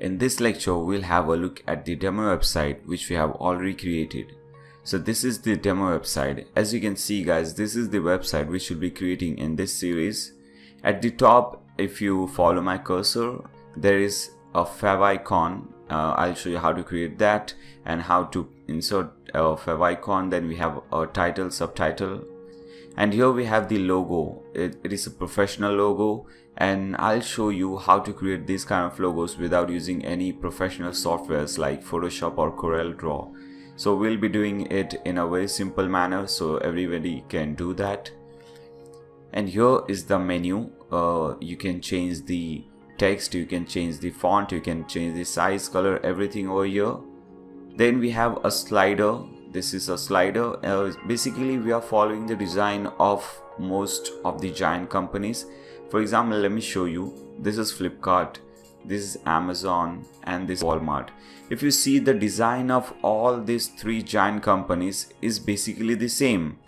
In this lecture, we'll have a look at the demo website which we have already created. So this is the demo website. As you can see guys, this is the website which we'll be creating in this series. At the top, if you follow my cursor, there is a fav icon. I'll show you how to create that and how to insert a fav icon. Then we have a title, subtitle, and here we have the logo. It is a professional logo, and I'll show you how to create these kind of logos without using any professional softwares like Photoshop or CorelDRAW. So we'll be doing it in a very simple manner so everybody can do that. And here is the menu. You can change the text, you can change the font, you can change the size, color, everything over here. Then we have a slider. This is a slider. Basically we are following the design of most of the giant companies. For example, let me show you. This is Flipkart, this is Amazon, and this is Walmart. If you see, the design of all these three giant companies is basically the same,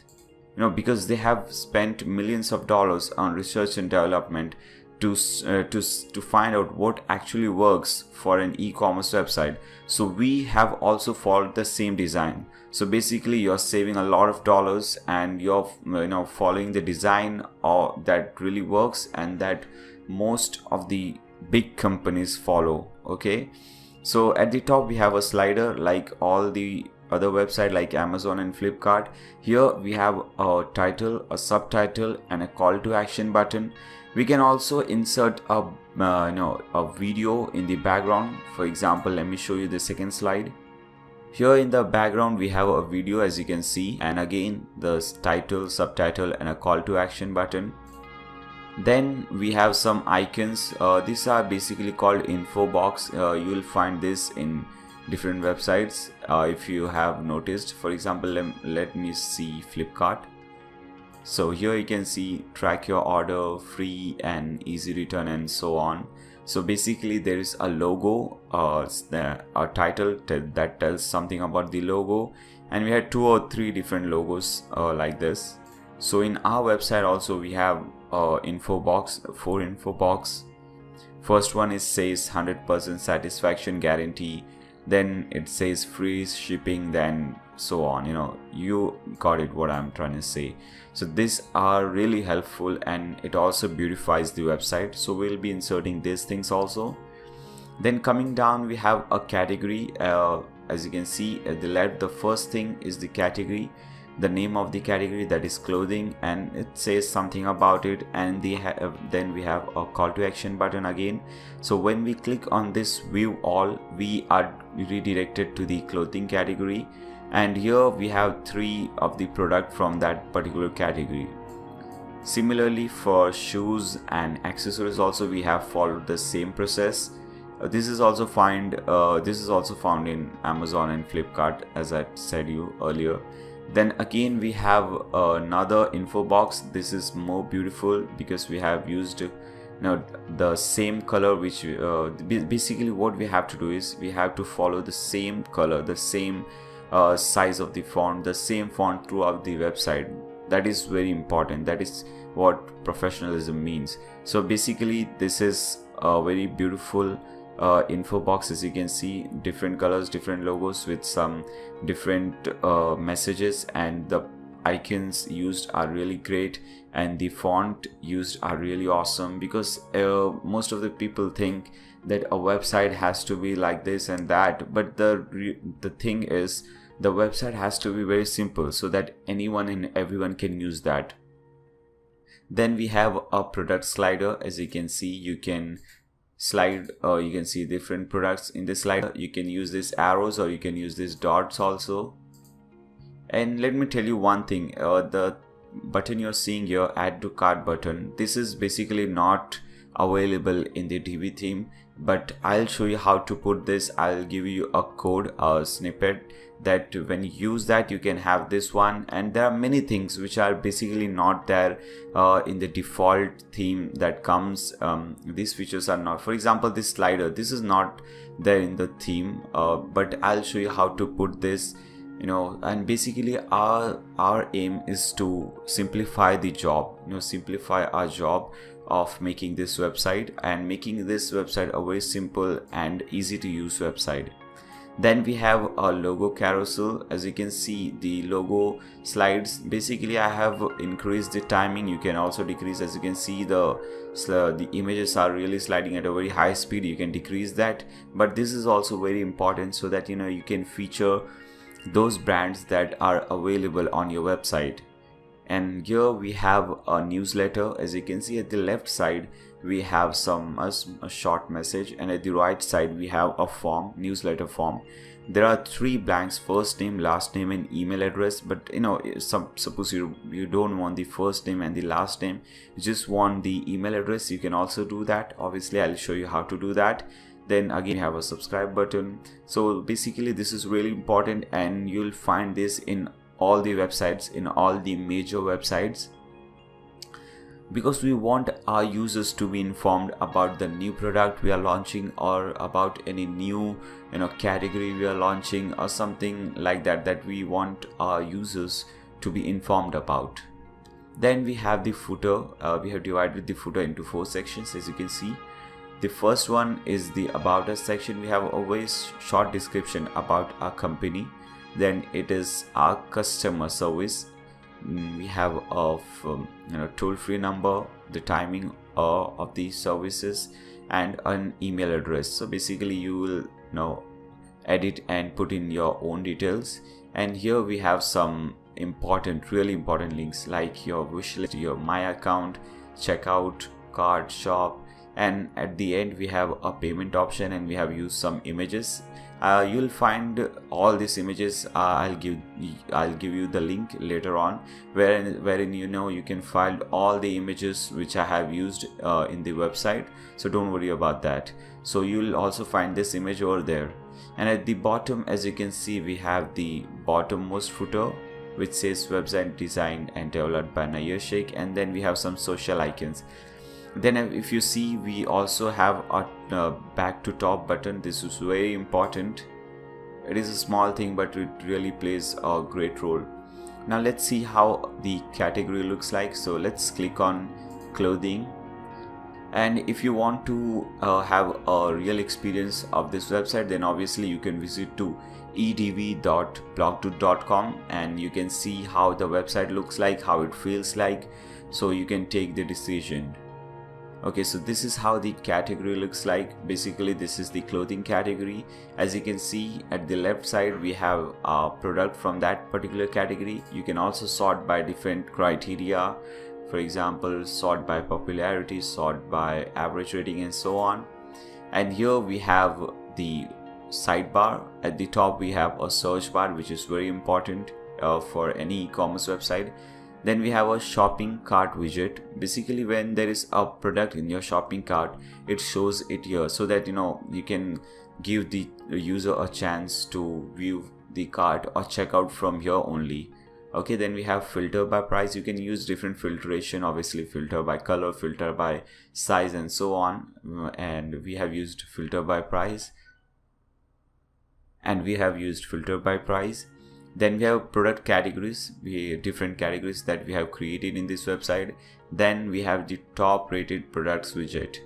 because they have spent millions of dollars on research and development to find out what actually works for an e-commerce website. So we have also followed the same design. So basically you're saving a lot of dollars and you're following the design that really works and that most of the big companies follow. Okay, so at the top we have a slider like all the other website like Amazon and Flipkart. Here we have a title, a subtitle, and a call to action button. We can also insert a video in the background. For example, let me show you the second slide. Here in the background we have a video, as you can see, and again the title, subtitle, and a call to action button. Then we have some icons. These are basically called info box. You will find this in different websites if you have noticed. For example, let me see Flipkart. So here you can see track your order, free and easy return, and so on. So basically there is a logo, a title that tells something about the logo, and we had 2 or 3 different logos like this. So in our website also we have info box, 4 info box. First one says 100% satisfaction guarantee, then it says free shipping, then so on. You got it what I'm trying to say. So these are really helpful and it also beautifies the website, so we'll be inserting these things also. Then coming down we have a category. As you can see at the left, the first thing is the category, the name of the category, that is clothing, and it says something about it, and then we have a call to action button again. So when we click on this view all, we are redirected to the clothing category, and here we have 3 of the product from that particular category. Similarly for shoes and accessories also we have followed the same process. This is also found in Amazon and Flipkart, as I said you earlier. Then again we have another info box. This is more beautiful because we have used the same color, which basically what we have to do is we have to follow the same color, the same size of the font, the same font throughout the website. That is very important. That is what professionalism means. So basically this is a very beautiful info box. As you can see, different colors, different logos with some different messages, and the icons used are really great, and the font used are really awesome, because most of the people think that a website has to be like this and that, but the thing is the website has to be very simple so that anyone and everyone can use that. Then we have a product slider. As you can see, you can slide, you can see different products in this slider. You can use these arrows or you can use these dots also. And let me tell you one thing, the button you're seeing here, add to cart button, this is basically not available in the Divi theme, but I'll show you how to put this. I'll give you a code, a snippet, that when you use that you can have this one, and there are many things which are basically not there in the default theme that comes. These features are not, for example this slider, this is not there in the theme, but I'll show you how to put this. And basically our aim is to simplify the job, simplify our job of making this website and making this website a very simple and easy to use website. Then we have a logo carousel. As you can see, the logo slides, basically I have increased the timing. You can also decrease. As you can see, the images are really sliding at a very high speed. You can decrease that, but this is also very important so that you can feature those brands that are available on your website. And here we have a newsletter. As you can see, at the left side we have a short message, and at the right side we have a form, newsletter form. There are 3 blanks: first name, last name, and email address. But suppose you don't want the first name and the last name, you just want the email address, you can also do that. Obviously I'll show you how to do that. Then again you have a subscribe button. So basically this is really important, and you'll find this in all the websites, in all the major websites, because we want our users to be informed about the new product we are launching, or about any new category we are launching, or something like that we want our users to be informed about. Then we have the footer. We have divided the footer into 4 sections. As you can see, the first one is the about us section. We have a very short description about our company. Then it is our customer service. We have a toll-free number, the timing of these services, and an email address. So basically you will edit and put in your own details. And here we have some really important links like your wish list, your my account, checkout, card, shop, and at the end we have a payment option, and we have used some images. You'll find all these images. I'll give you the link later on, wherein you can find all the images which I have used in the website. So don't worry about that. So you'll also find this image over there. And at the bottom, as you can see, we have the bottommost footer, which says website designed and developed by Nayyar Sheikh, and then we have some social icons. Then if you see, we also have a back to top button. This is very important. It is a small thing, but it really plays a great role. Now let's see how the category looks like. So let's click on clothing. And if you want to have a real experience of this website, then obviously you can visit to edv.blogdoot.com, and you can see how the website looks like, how it feels like, so you can take the decision. Okay, so this is how the category looks like. Basically this is the clothing category. As you can see, at the left side we have a product from that particular category. You can also sort by different criteria, for example sort by popularity, sort by average rating, and so on. And here we have the sidebar. At the top we have a search bar, which is very important for any e-commerce website. Then we have a shopping cart widget. Basically when there is a product in your shopping cart, it shows it here, so that you can give the user a chance to view the cart or check out from here only. Okay, then we have filter by price. You can use different filtration, obviously filter by color, filter by size, and so on. And we have used filter by price. Then we have product categories, different categories that we have created in this website. Then we have the top rated products widget.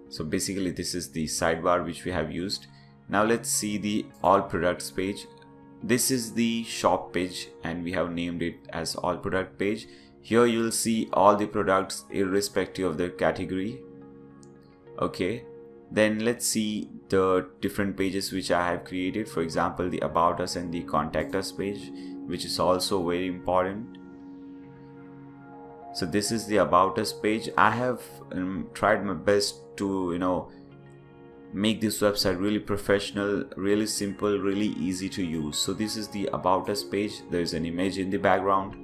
So basically this is the sidebar which we have used. Now let's see the all products page. This is the shop page, and we have named it as all product page. Here you'll see all the products irrespective of their category. Okay, then let's see the different pages which I have created. For example, the about us and the contact us page, which is also very important. So this is the about us page. I have tried my best to make this website really professional, really simple, really easy to use. So this is the about us page. There is an image in the background.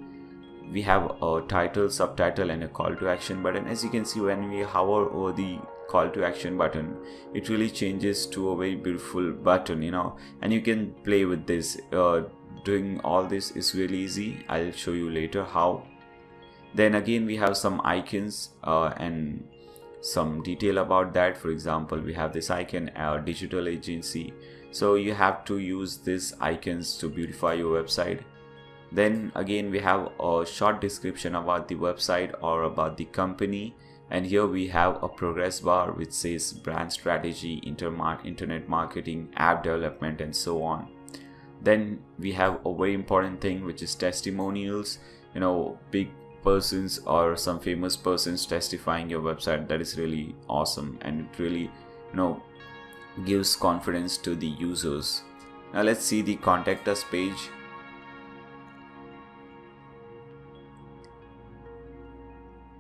We have a title, subtitle, and a call to action button. As you can see, when we hover over the call to action button, it really changes to a very beautiful button, and you can play with this. Doing all this is really easy. I'll show you later how. Then again we have some icons and some detail about that. For example, we have this icon, our digital agency. So you have to use these icons to beautify your website. Then again we have a short description about the website or about the company. And here we have a progress bar which says brand strategy, internet marketing, app development, and so on. Then we have a very important thing, which is testimonials. Big persons or some famous persons testifying your website. That is really awesome, and it really gives confidence to the users. Now let's see the contact us page.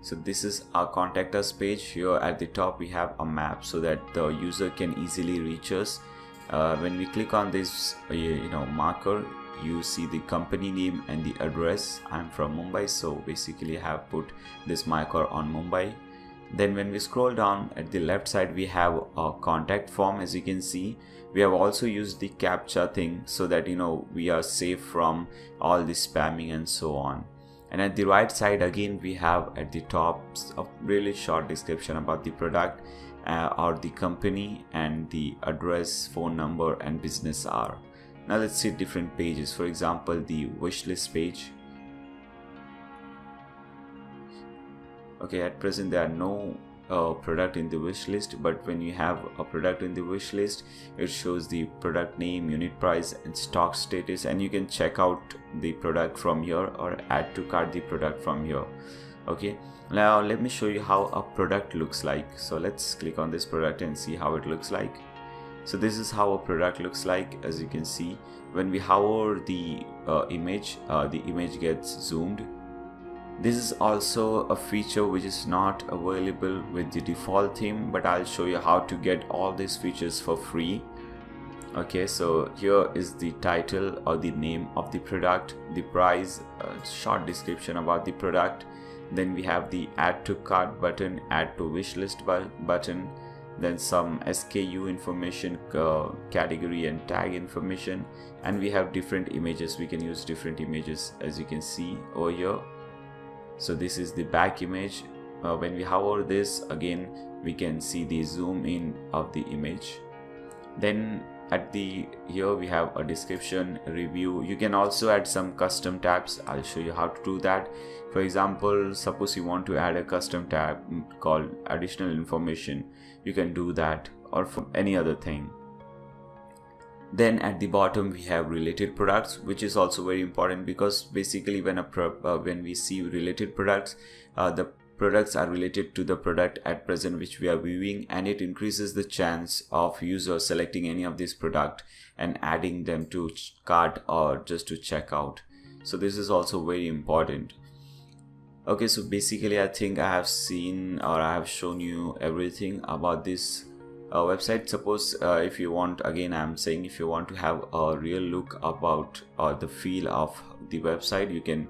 So this is our contact us page. Here at the top we have a map so that the user can easily reach us. When we click on this marker, you see the company name and the address. I'm from Mumbai, so basically I have put this marker on Mumbai. Then when we scroll down at the left side, we have a contact form. As you can see, we have also used the captcha thing so that we are safe from all the spamming and so on. And at the right side again, we have at the top a really short description about the product or the company, and the address, phone number, and business hour. Now let's see different pages. For example, the wish list page. Okay, at present there are no product in the wish list, but when you have a product in the wish list, it shows the product name, unit price, and stock status, and you can check out the product from here or add to cart the product from here. Okay, now let me show you how a product looks like. So let's click on this product and see how it looks like. So this is how a product looks like. As you can see, when we hover the image gets zoomed. This is also a feature which is not available with the default theme, but I'll show you how to get all these features for free. Okay, so here is the title or the name of the product, the price, a short description about the product. Then we have the add to cart button, add to wish list button, then some SKU information, category and tag information, and we have different images. We can use different images, as you can see over here. So this is the back image. When we hover this, again we can see the zoom in of the image. Then at the here we have a description, review. You can also add some custom tabs. I'll show you how to do that. For example, suppose you want to add a custom tab called additional information, you can do that, or for any other thing. Then at the bottom we have related products, which is also very important, because basically when we see related products, the products are related to the product at present which we are viewing, and it increases the chance of users selecting any of this product and adding them to cart or just to check out. So this is also very important. Okay, so basically I think I have seen, or I have shown you everything about this website. Suppose if you want, again I'm saying, if you want to have a real look about the feel of the website, you can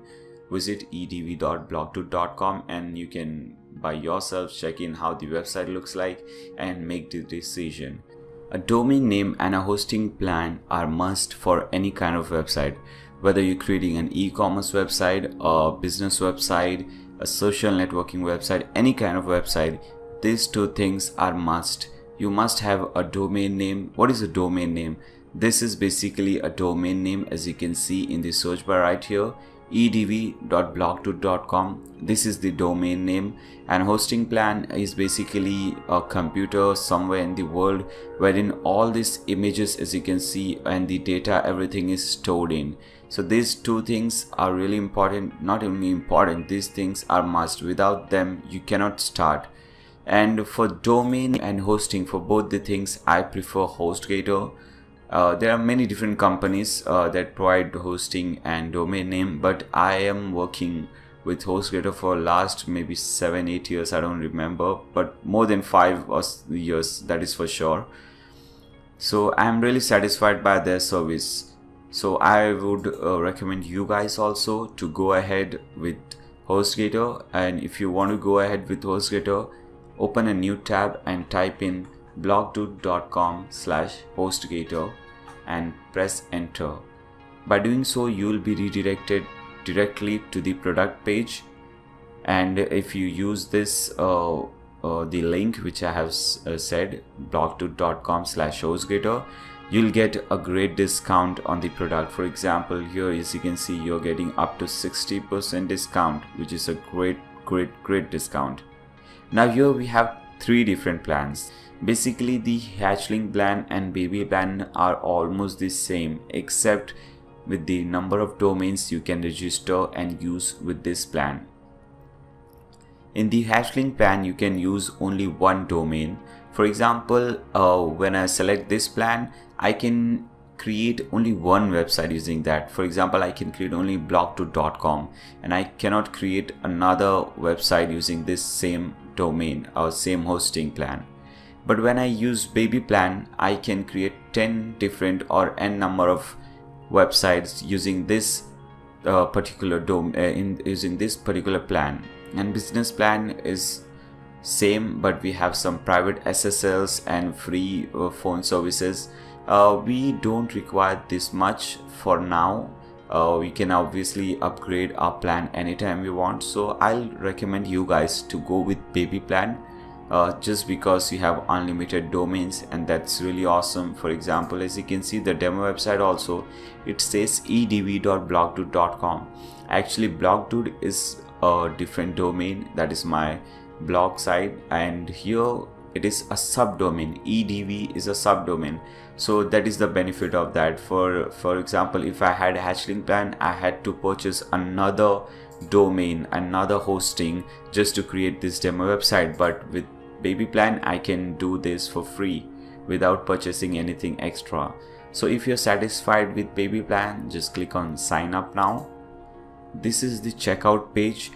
visit edv.blogtoot.com and you can by yourself check in how the website looks like and make the decision. A domain name and a hosting plan are must for any kind of website, whether you're creating an e-commerce website, a business website, a social networking website, any kind of website. These two things are must. You must have a domain name. What is a domain name? This is basically a domain name, as you can see in the search bar right here, edv.blogtoot.com. This is the domain name, and hosting plan is basically a computer somewhere in the world wherein all these images, as you can see, and the data, everything is stored in. So these two things are really important. Not only important, these things are must. Without them you cannot start. And for domain and hosting, for both the things, I prefer HostGator. There are many different companies that provide hosting and domain name, but I am working with HostGator for last maybe 7-8 years, I don't remember, but more than 5 years, that is for sure. So I am really satisfied by their service. So I would recommend you guys also to go ahead with HostGator. And if you want to go ahead with HostGator, open a new tab and type in blogtoot.com/hostgator and press enter. By doing so, you will be redirected directly to the product page, and if you use this the link which I have said, blogtoot.com/hostgator, you'll get a great discount on the product. For example, here as you can see, you're getting up to 60% discount, which is a great discount. Now here we have three different plans. Basically the hatchling plan and baby plan are almost the same, except with the number of domains you can register and use with this plan. In the hatchling plan you can use only one domain. For example, when I select this plan, I can create only one website using that. For example, I can create only blog2.com and I cannot create another website using this same domain or same hosting plan. But when I use baby plan, I can create 10 different or n number of websites using this particular domain using this particular plan. And business plan is same, but we have some private SSLs and free phone services. We don't require this much for now. We can obviously upgrade our plan anytime we want, so I'll recommend you guys to go with baby plan just because you have unlimited domains, and that's really awesome. For example, as you can see, the demo website also, it says edv.blogdude.com. actually blogdude is a different domain, that is my blog site, and here it is a subdomain. edv is a subdomain, so that is the benefit of that. For example, if I had a hatchling plan, I had to purchase another domain, another hosting just to create this demo website, but with baby plan I can do this for free without purchasing anything extra. So if you're satisfied with baby plan, just click on sign up now. This is the checkout page.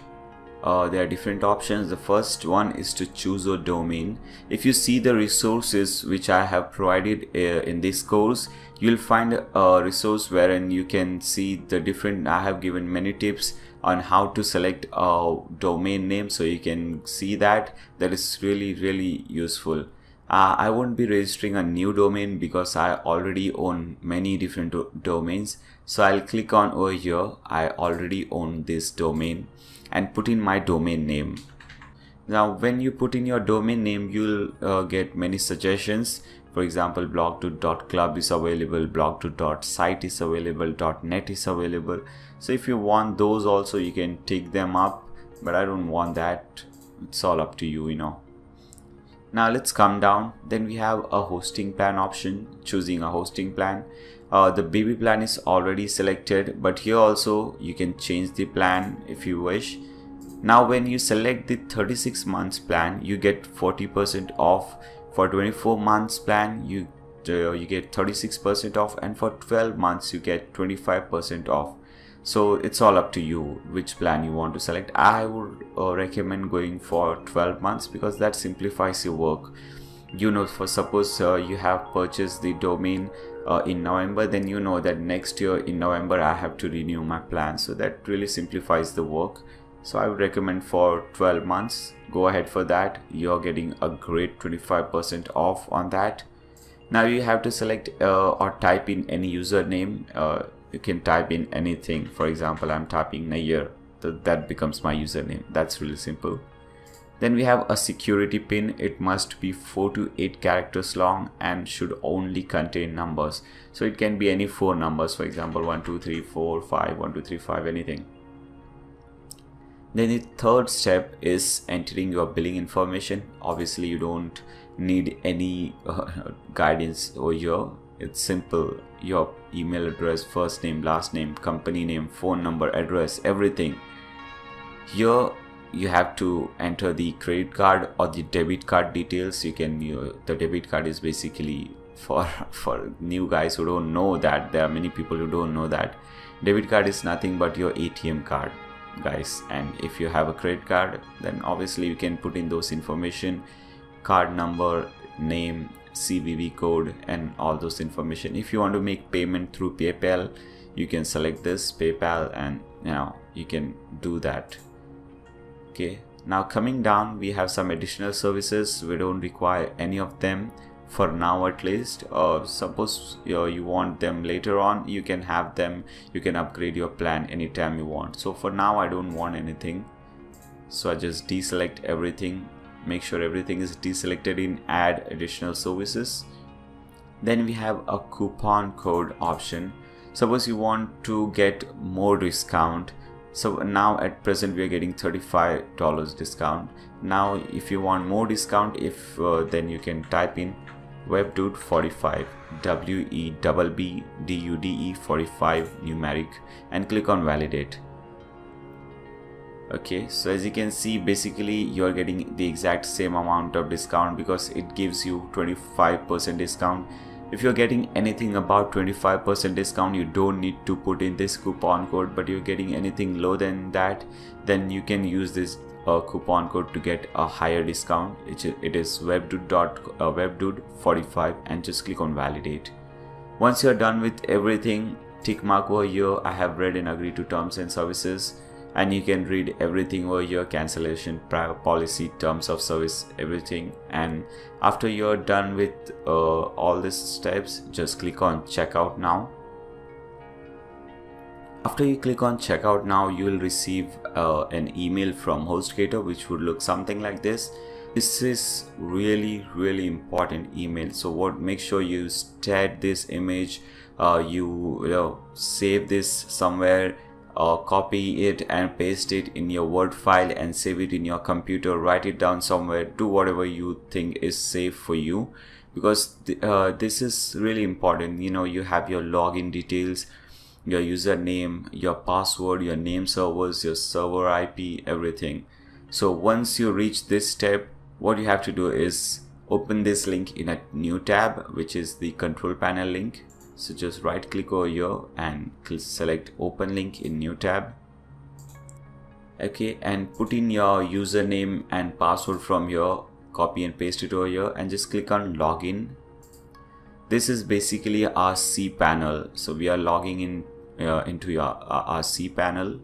There are different options. The first one is to choose a domain. If you see the resources which I have provided in this course, you'll find a resource wherein you can see the different, I have given many tips on how to select a domain name, so you can see that is really useful. I won't be registering a new domain because I already own many different domains, so I'll click on over here, I already own this domain, and put in my domain name. Now when you put in your domain name, you'll get many suggestions. For example, blog2.club is available, blog2.site is available, .net is available. So if you want those also, you can take them up, but I don't want that. It's all up to you, you know. Now let's come down. Then we have a hosting plan option, choosing a hosting plan. The baby plan is already selected, but here also you can change the plan if you wish. Now when you select the 36 months plan, you get 40% off. For 24 months plan, you get 36% off, and for 12 months you get 25% off. So it's all up to you which plan you want to select. I would recommend going for 12 months because that simplifies your work. You know, for suppose you have purchased the domain in November, then you know that next year in November I have to renew my plan, so that really simplifies the work. So I would recommend for 12 months, go ahead for that. You're getting a great 25% off on that. Now you have to select or type in any username. You can type in anything. For example, I'm typing Nair, so that becomes my username. That's really simple. Then we have a security pin. It must be 4 to 8 characters long and should only contain numbers. So it can be any 4 numbers, for example 1 2 3 4 5, 1 2 3 5, anything. Then the third step is entering your billing information. Obviously you don't need any guidance over here. It's simple. Your email address, first name, last name, company name, phone number, address, everything. Here you have to enter the credit card or the debit card details. You can the debit card is basically for new guys who don't know that. There are many people who don't know that debit card is nothing but your ATM card, guys. And if you have a credit card, then obviously you can put in those information, card number, name, CVV code, and all those information. If you want to make payment through PayPal, you can select this PayPal, and you can do that. Okay, now coming down, we have some additional services. We don't require any of them for now, at least. Suppose you want them later on, you can have them. You can upgrade your plan anytime you want. So for now I don't want anything, so I just deselect everything. Make sure everything is deselected in add additional services. Then we have a coupon code option. Suppose you want to get more discount, So now at present we are getting $35 discount. Now if you want more discount, then you can type in WebDude 45, WEBBDUDE 45 numeric, and click on validate. Okay, so as you can see, basically you are getting the exact same amount of discount because it gives you 25% discount. If you're getting anything about 25% discount, you don't need to put in this coupon code, but you're getting anything lower than that, then you can use this coupon code to get a higher discount. It is WebDude 45, and just click on validate. Once you're done with everything, tick mark over here, I have read and agreed to terms and services, and you can read everything over here, cancellation policy, terms of service, everything. And after you're done with all these steps, just click on checkout now. After you click on checkout now, you will receive an email from HostGator, which would look something like this. This is really important email. So make sure you state this image, you save this somewhere, copy it and paste it in your Word file and save it in your computer. Write it down somewhere, do whatever you think is safe for you, because this is really important. You have your login details, your username, your password, your name servers, your server IP, everything. So once you reach this step, what you have to do is open this link in a new tab, which is the control panel link. So just right click over here and select open link in new tab. Okay, and put in your username and password from here, copy and paste it over here, and just click on login. This is basically our cPanel. So we are logging in into our cPanel.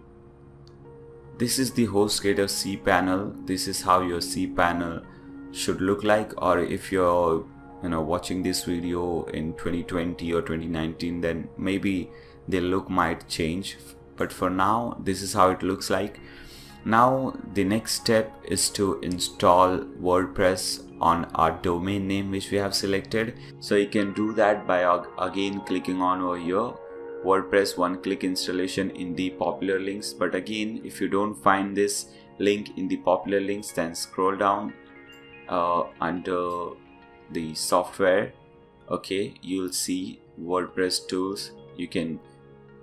This is the HostGator cPanel. This is how your cPanel should look like. Or if you're watching this video in 2020 or 2019, then maybe the look might change, but for now this is how it looks like. Now the next step is to install WordPress on our domain name which we have selected. So you can do that by again clicking on over here, WordPress one-click installation in the popular links. But again, if you don't find this link in the popular links, then scroll down under the software. Okay, you'll see WordPress tools. You can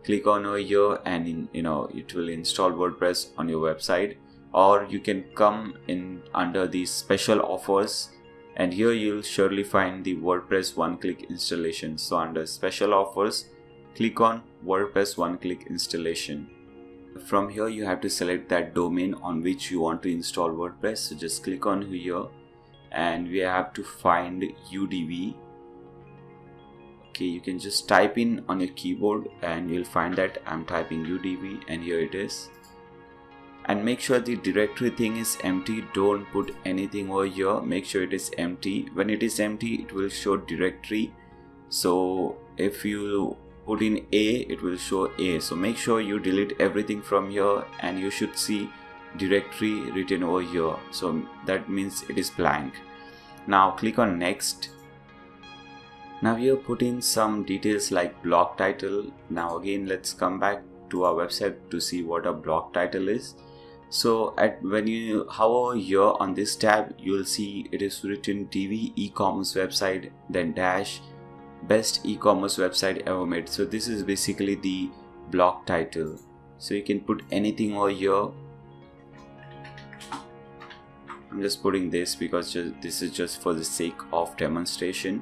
click on over here and it will install WordPress on your website. Or you can come in under these special offers, and here you'll surely find the WordPress one-click installation. So under special offers, click on WordPress one-click installation. From here you have to select that domain on which you want to install WordPress. So just click on here and we have to find UDV. Okay, you can just type in on your keyboard and you'll find that I'm typing UDV, and here it is. And make sure the directory thing is empty. Don't put anything over here. Make sure it is empty. When it is empty, it will show directory. So if you put in A, it will show A. So make sure you delete everything from here and you should see directory written over here. So that means it is blank. Now click on next. Now here put in some details like blog title. Now again, let's come back to our website to see what a blog title is. So when you hover here on this tab, you will see it is written TV e-commerce website, then dash best e-commerce website ever made. So this is basically the blog title. So you can put anything over here. I'm just putting this because this is just for the sake of demonstration.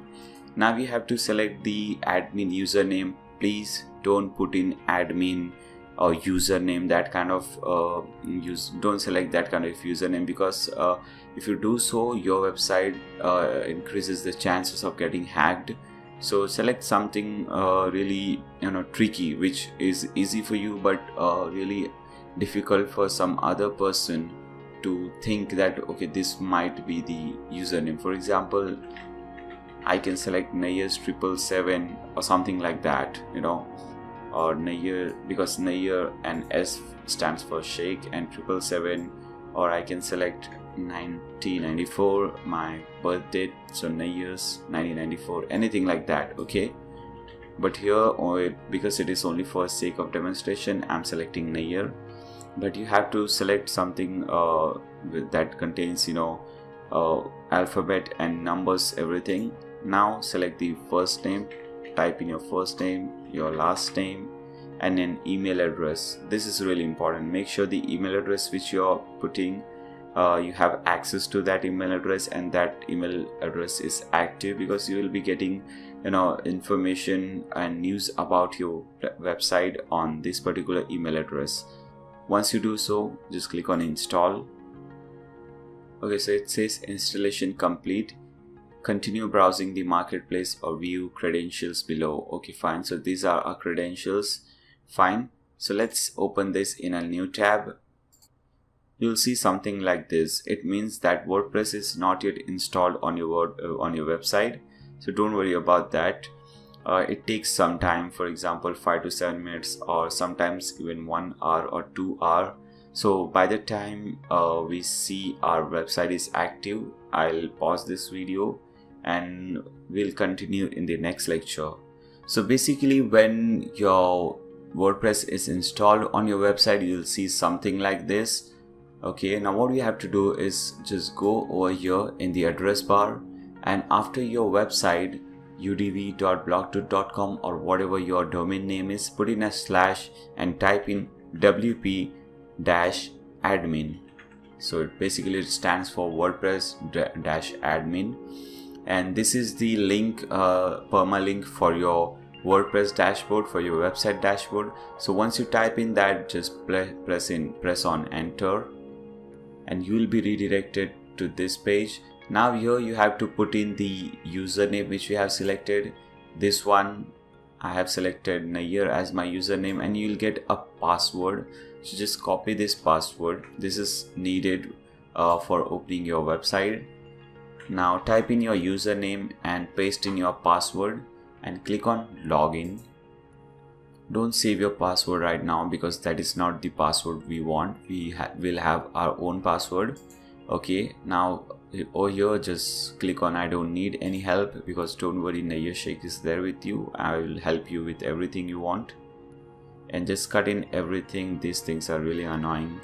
Now we have to select the admin username. Please don't put in admin or username, that kind of don't select that kind of username, because if you do so, your website increases the chances of getting hacked. So select something really tricky, which is easy for you but really difficult for some other person to think that okay, this might be the username. For example, I can select Nayers 777 or something like that, or Nayer, because Nayer and S stands for Sheikh, and 777, or I can select 1994, my birth date, so Nayers 1994, anything like that. Okay, but here because it is only for sake of demonstration, I'm selecting Nayer. but you have to select something that contains alphabet and numbers, everything. Now select the first name, type in your first name, your last name, and an email address. This is really important. Make sure the email address which you're putting, you have access to that email address, and that email address is active, because you will be getting information and news about your website on this particular email address. Once you do so, just click on install. Okay, so it says installation complete. Continue browsing the marketplace or view credentials below. Okay, fine. So these are our credentials. Fine. So let's open this in a new tab. You'll see something like this. It means that WordPress is not yet installed on your website. So don't worry about that. It takes some time, for example 5 to 7 minutes, or sometimes even 1 hour or 2 hours. So by the time we see our website is active, I'll pause this video and we'll continue in the next lecture. So basically, when your WordPress is installed on your website, you'll see something like this. Okay, now what we have to do is just go over here in the address bar, and after your website udv.blogspot.com or whatever your domain name is, put in a slash and type in wp-admin. So it basically stands for WordPress-admin, and this is the link, permalink for your WordPress dashboard, for your website dashboard. So once you type in that, just press on enter, and you will be redirected to this page. Now here you have to put in the username which we have selected. This one I have selected Nayyar as my username, and you will get a password. So just copy this password. This is needed for opening your website. Now type in your username and paste in your password and click on login. Don't save your password right now, because that is not the password we want. We will have our own password. Okay, now over here just click on I don't need any help, because don't worry, Nayyar Sheikh is there with you. I will help you with everything you want, and just cut in everything. These things are really annoying.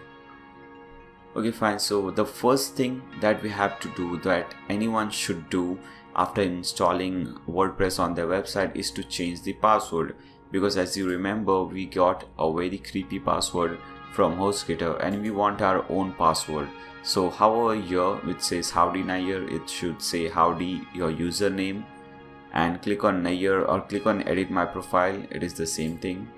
Okay, fine. So the first thing that we have to do, that anyone should do after installing WordPress on their website, is to change the password, because as you remember, we got a very creepy password from HostGator and we want our own password. So however here which says howdy Nayyar, it should say howdy your username, and click on Nayyar or click on edit my profile. It is the same thing.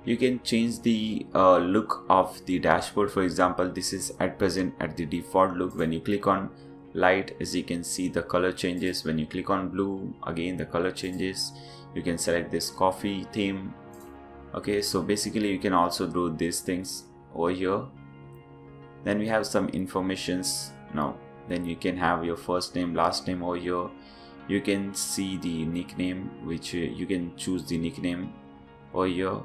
You can change the look of the dashboard. For example, this is at present at the default look. When you click on light, as you can see, the color changes. When you click on blue, again the color changes. You can select this coffee theme. Okay, so basically you can also do these things over here. Then we have some informations now. Then you can have your first name, last name over here. You can see the nickname, which you can choose the nickname over here.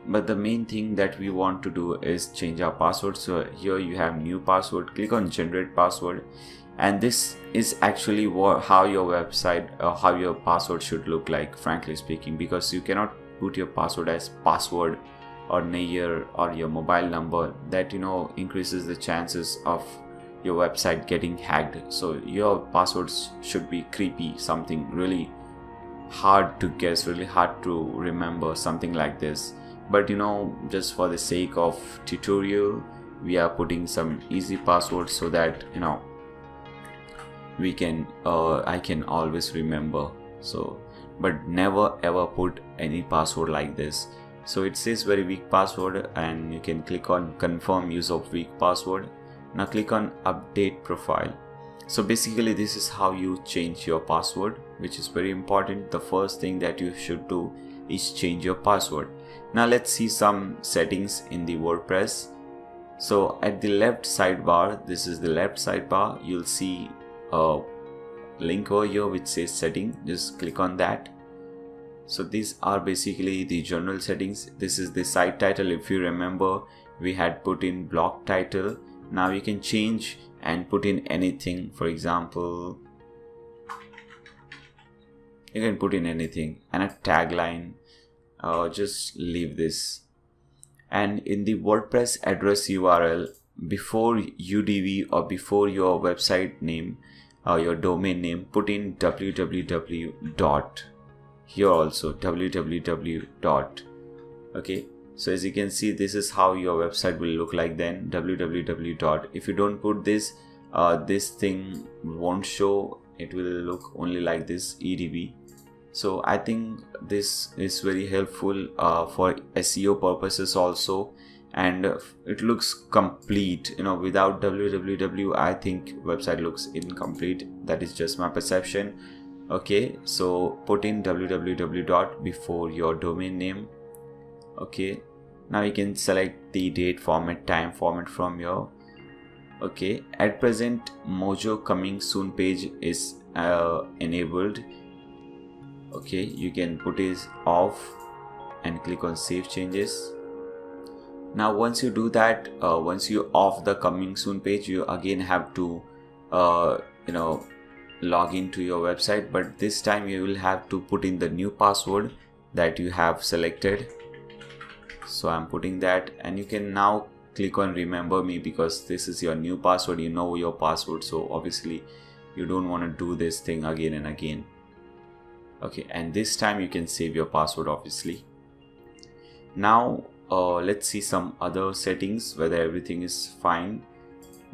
But the main thing that we want to do is change our password. So here you have new password. Click on generate password, and this is actually how your website how your password should look like, frankly speaking, because you cannot put your password as password or Nayyar or your mobile number. That increases the chances of your website getting hacked. So your passwords should be creepy, something really hard to guess, really hard to remember, something like this. But just for the sake of tutorial, we are putting some easy passwords so that we can I can always remember. So but never ever put any password like this. So it says very weak password, and you can click on confirm use of weak password. Now click on update profile. So basically this is how you change your password, which is very important. The first thing that you should do is change your password. Now let's see some settings in the WordPress. So at the left sidebar, this is the left sidebar, you'll see a link over here which says setting. Just click on that. So these are basically the general settings. This is the site title. If you remember, we had put in blog title. Now you can change and put in anything. For example, you can put in anything, and a tagline. Just leave this. And in the WordPress address URL, before UDV or before your website name or your domain name, put in www dot. Here also www dot. Okay, so as you can see, this is how your website will look like then, www dot. If you don't put this, this thing won't show. It will look only like this, edb. So I think this is very helpful for SEO purposes also, and it looks complete. Without www, I think website looks incomplete. That is just my perception. Okay, so put in www dot before your domain name. Okay, now you can select the date format, time format from your. Okay, at present Mojo coming soon page is enabled. Okay, you can put it off and click on save changes. Now once you do that, once you off the coming soon page, you again have to log into your website, but this time you will have to put in the new password that you have selected. So I'm putting that, and you can now click on remember me, because this is your new password. You know your password, so obviously you don't want to do this thing again and again. Okay, and this time you can save your password obviously. Now let's see some other settings, whether everything is fine.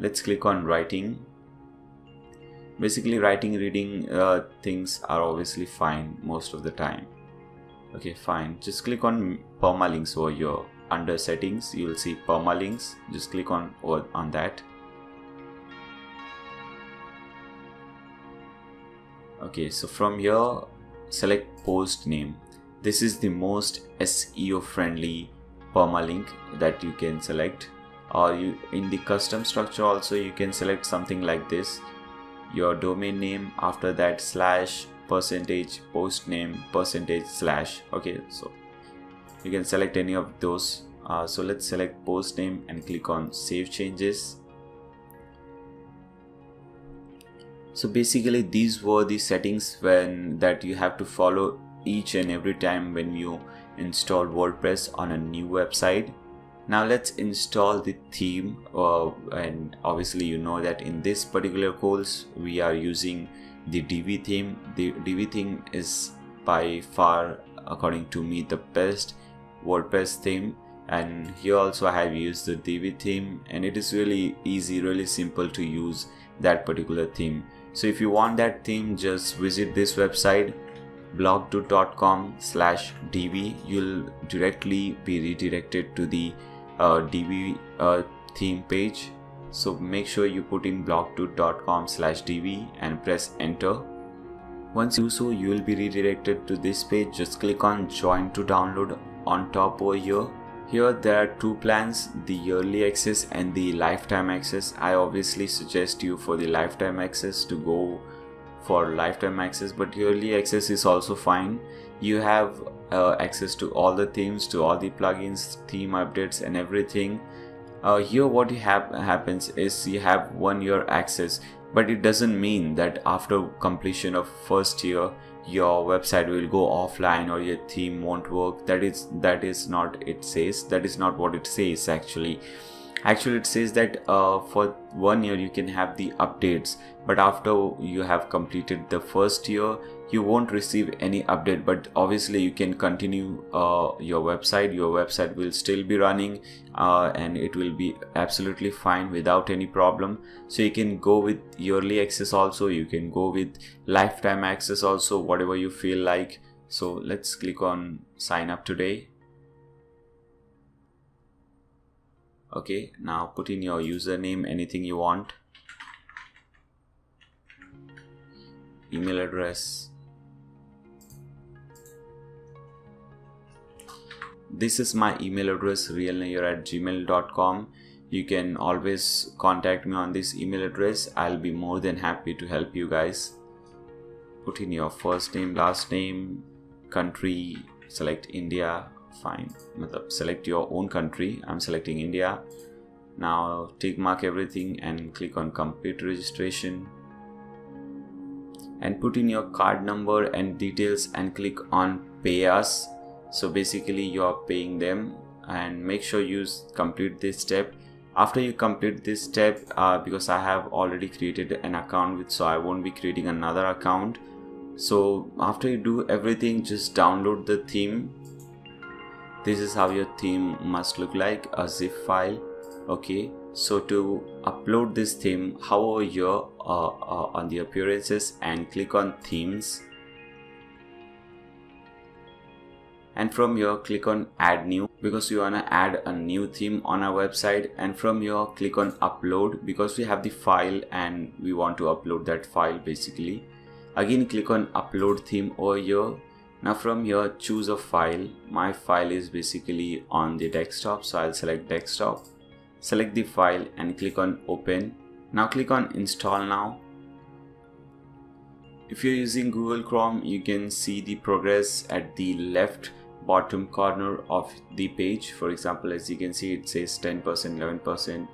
Let's click on writing. Basically writing, reading things are obviously fine most of the time. Okay, fine. Just click on permalinks over here. Under settings you will see permalinks. Just click on that. Okay, so from here select post name. This is the most SEO friendly permalink that you can select, or you in the custom structure also you can select something like this. Your domain name, after that slash, percentage, post name, percentage, slash. Okay, so you can select any of those. So let's select post name and click on save changes. So basically these were the settings that you have to follow each and every time when you install WordPress on a new website. Now let's install the theme, and obviously you know that in this particular course we are using the DV theme. The DV theme is by far, according to me, the best WordPress theme, and here also I have used the DV theme, and it is really easy, really simple to use that particular theme. So if you want that theme, just visit this website blogdo.com/dv. You'll directly be redirected to the DV theme page. So make sure you put in blogdo.com/dv and press enter. Once you do so, you will be redirected to this page. Just click on join to download on top over here. Here there are two plans, the yearly access and the lifetime access. I obviously suggest you for the lifetime access to go for lifetime access, but yearly access is also fine. You have access to all the themes, to all the plugins, theme updates and everything. Here what happens is you have 1 year access, but it doesn't mean that after completion of first year your website will go offline or your theme won't work. That is not it says. That is not what it says actually. Actually it says that for 1 year you can have the updates, but after you have completed the first year you won't receive any update. But obviously you can continue your website will still be running, and it will be absolutely fine without any problem. So you can go with yearly access also, you can go with lifetime access also, whatever you feel like. So let's click on sign up today. Okay, now put in your username, anything you want, email address. This is my email address, realnair@gmail.com. You can always contact me on this email address. I'll be more than happy to help you guys. Put in your first name, last name, country, select India. Fine, select your own country. I'm selecting India. Now tick mark everything and click on complete registration, and put in your card number and details and click on pay us. So basically you are paying them and make sure you complete this step. After you complete this step, because I have already created an account so I won't be creating another account. So after you do everything, just download the theme. This is how your theme must look like, a zip file. Okay, so to upload this theme, hover over here on the appearances and click on themes, and from here click on add new, because we wanna add a new theme on our website. And from here click on upload, because we have the file and we want to upload that file basically. Again click on upload theme over here. Now from here choose a file. My file is basically on the desktop, so I'll select desktop, select the file and click on open. Now click on install now. If you're using Google Chrome, you can see the progress at the left bottom corner of the page. For example, as you can see, it says 10%, 11%.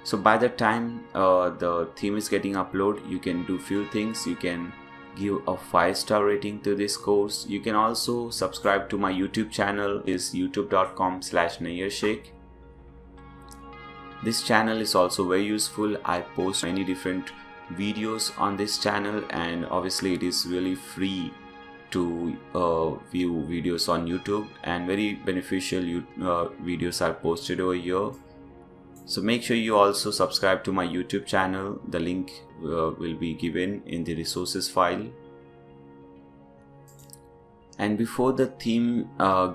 So by the time the theme is getting uploaded, you can do few things. You can give a 5-star rating to this course. You can also subscribe to my YouTube channel, is youtube.com/nayyarshekh. This channel is also very useful. I post many different videos on this channel, and obviously it is really free to view videos on YouTube, and very beneficial videos are posted over here. So make sure you also subscribe to my YouTube channel. The link will be given in the resources file. And before the theme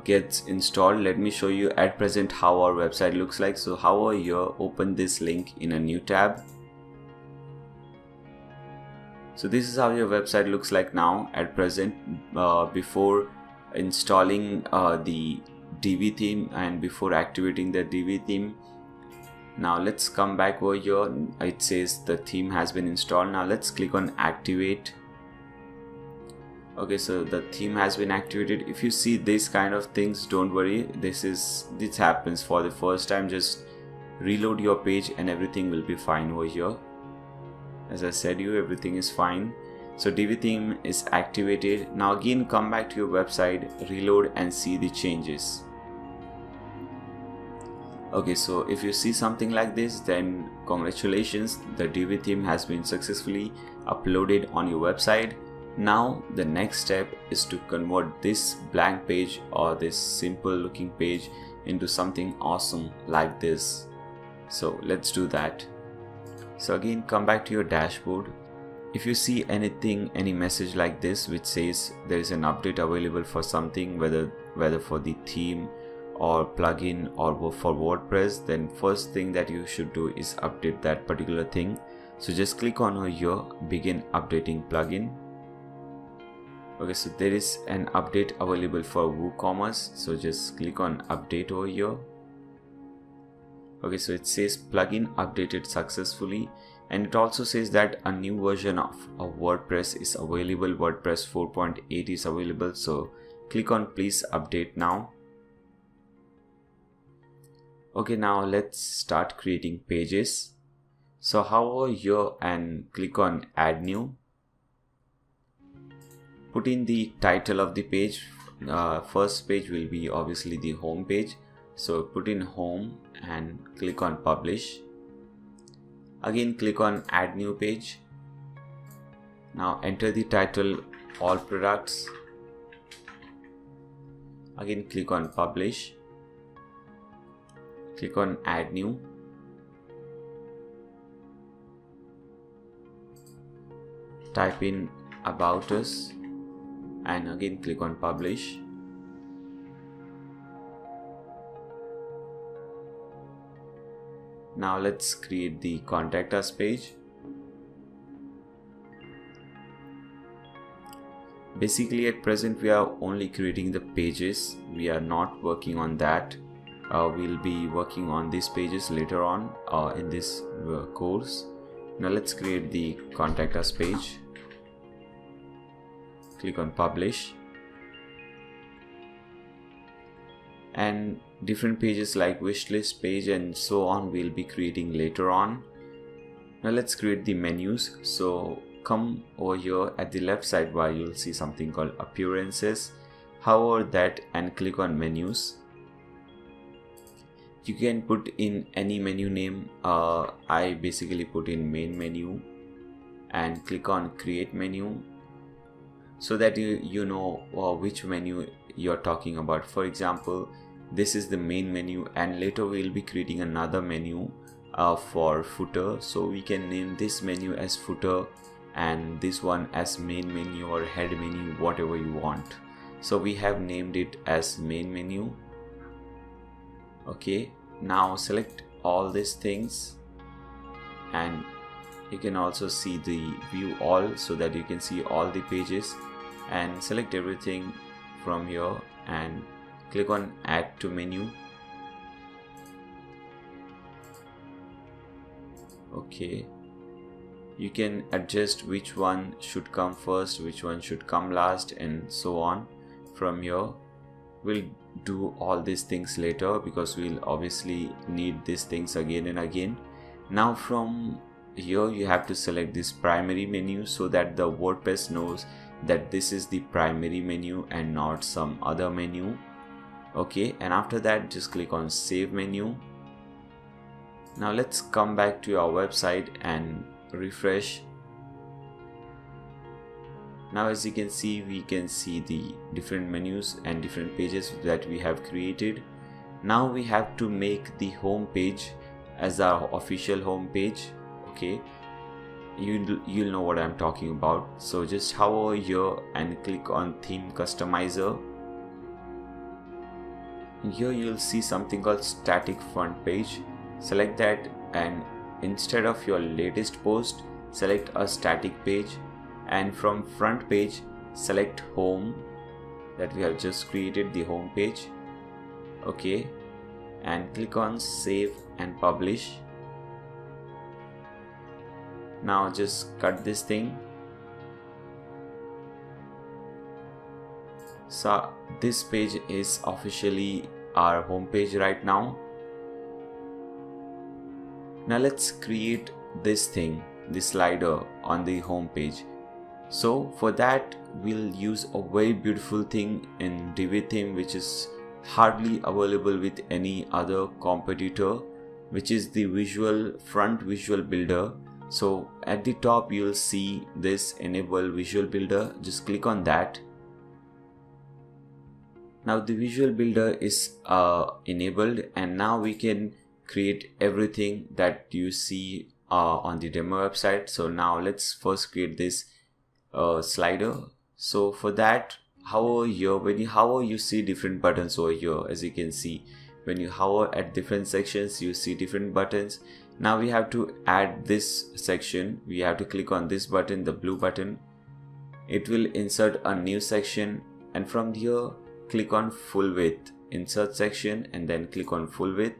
gets installed, let me show you at present how our website looks like. So hover here, open this link in a new tab. So this is how your website looks like now at present, before installing the DV theme and before activating the DV theme. Now let's come back over here. It says the theme has been installed. Now let's click on activate. Okay, so the theme has been activated. If you see this kind of things, don't worry, this happens for the first time. Just reload your page and everything will be fine over here. As I said everything is fine. So DV theme is activated. Now again come back to your website, reload and see the changes. Okay, so if you see something like this, then congratulations, the DV theme has been successfully uploaded on your website. Now the next step is to convert this blank page or this simple looking page into something awesome like this. So let's do that. So again come back to your dashboard. If you see any message like this which says there is an update available for something, whether for the theme or plugin or for WordPress, then first thing that you should do is update that particular thing. So just click on here, begin updating plugin. Okay, so there is an update available for WooCommerce, so just click on update over here. Okay, so it says plugin updated successfully, and it also says that a new version of WordPress is available. WordPress 4.8 is available, so click on please update now. Okay, now let's start creating pages. So hover here and click on add new. Put in the title of the page. First page will be obviously the home page, so put in home and click on publish. Again click on add new page. Now enter the title all products. Again click on publish, click on add new. Type in about us and again click on publish. Now let's create the contact us page. Basically at present we are only creating the pages, we are not working on that. We'll be working on these pages later on in this course. Now let's create the contact us page. Click on publish, and different pages like wishlist page and so on we'll be creating later on. Now let's create the menus. So come over here at the left sidebar, you'll see something called appearances. Hover that and click on menus. You can put in any menu name. I basically put in main menu and click on create menu, so that you know which menu you're talking about. For example, this is the main menu, and later we'll be creating another menu for footer, so we can name this menu as footer and this one as main menu or head menu, whatever you want. So we have named it as main menu. Okay, now select all these things, and you can also see the view all, so that you can see all the pages, and select everything from here and click on add to menu. Okay, you can adjust which one should come first, which one should come last, and so on from here. We'll do all these things later because we'll obviously need these things again and again. Now from here you have to select this primary menu, so that the WordPress knows that this is the primary menu and not some other menu. Okay, and after that just click on save menu. Now let's come back to our website and refresh. Now as you can see, we can see the different menus and different pages that we have created. Now we have to make the home page as our official home page. Okay, you'll know what I'm talking about. So just hover here and click on theme customizer. Here you'll see something called static front page. Select that, and instead of your latest post, select a static page, and from front page select home, that we have just created the home page. Okay, and click on save and publish. Now just cut this thing. So this page is officially our home page right now. Now let's create this thing, this slider on the home page. So for that we'll use a very beautiful thing in Divi theme, which is hardly available with any other competitor, which is the front visual builder. So at the top you'll see this enable visual builder. Just click on that. Now the visual builder is enabled, and now we can create everything that you see on the demo website. So now let's first create this slider. So for that, hover here. When you hover, you see different buttons over here. As you can see, when you hover at different sections, you see different buttons. Now we have to add this section. We have to click on this button, the blue button. It will insert a new section, and from here click on full width, insert section, and then click on full width.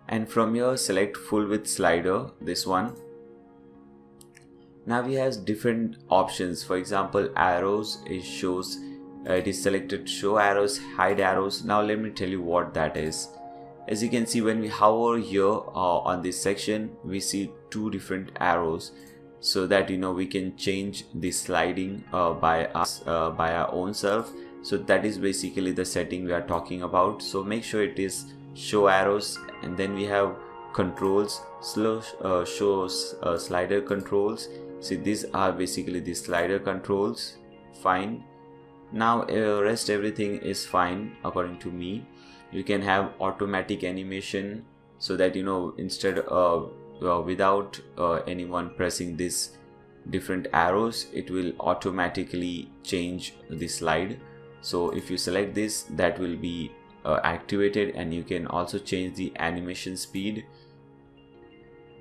And from here select full width slider, this one. Now we have different options. For example, arrows, it shows it is selected show arrows, hide arrows. Now let me tell you what that is. As you can see, when we hover here on this section, we see two different arrows, so that we can change the sliding by our own self. So that is basically the setting we are talking about. So make sure it is show arrows, and then we have controls, show slider controls. See, these are basically the slider controls. Fine. Now rest everything is fine according to me. You can have automatic animation, so that instead of without anyone pressing this different arrows, it will automatically change the slide. So if you select this, that will be activated, and you can also change the animation speed.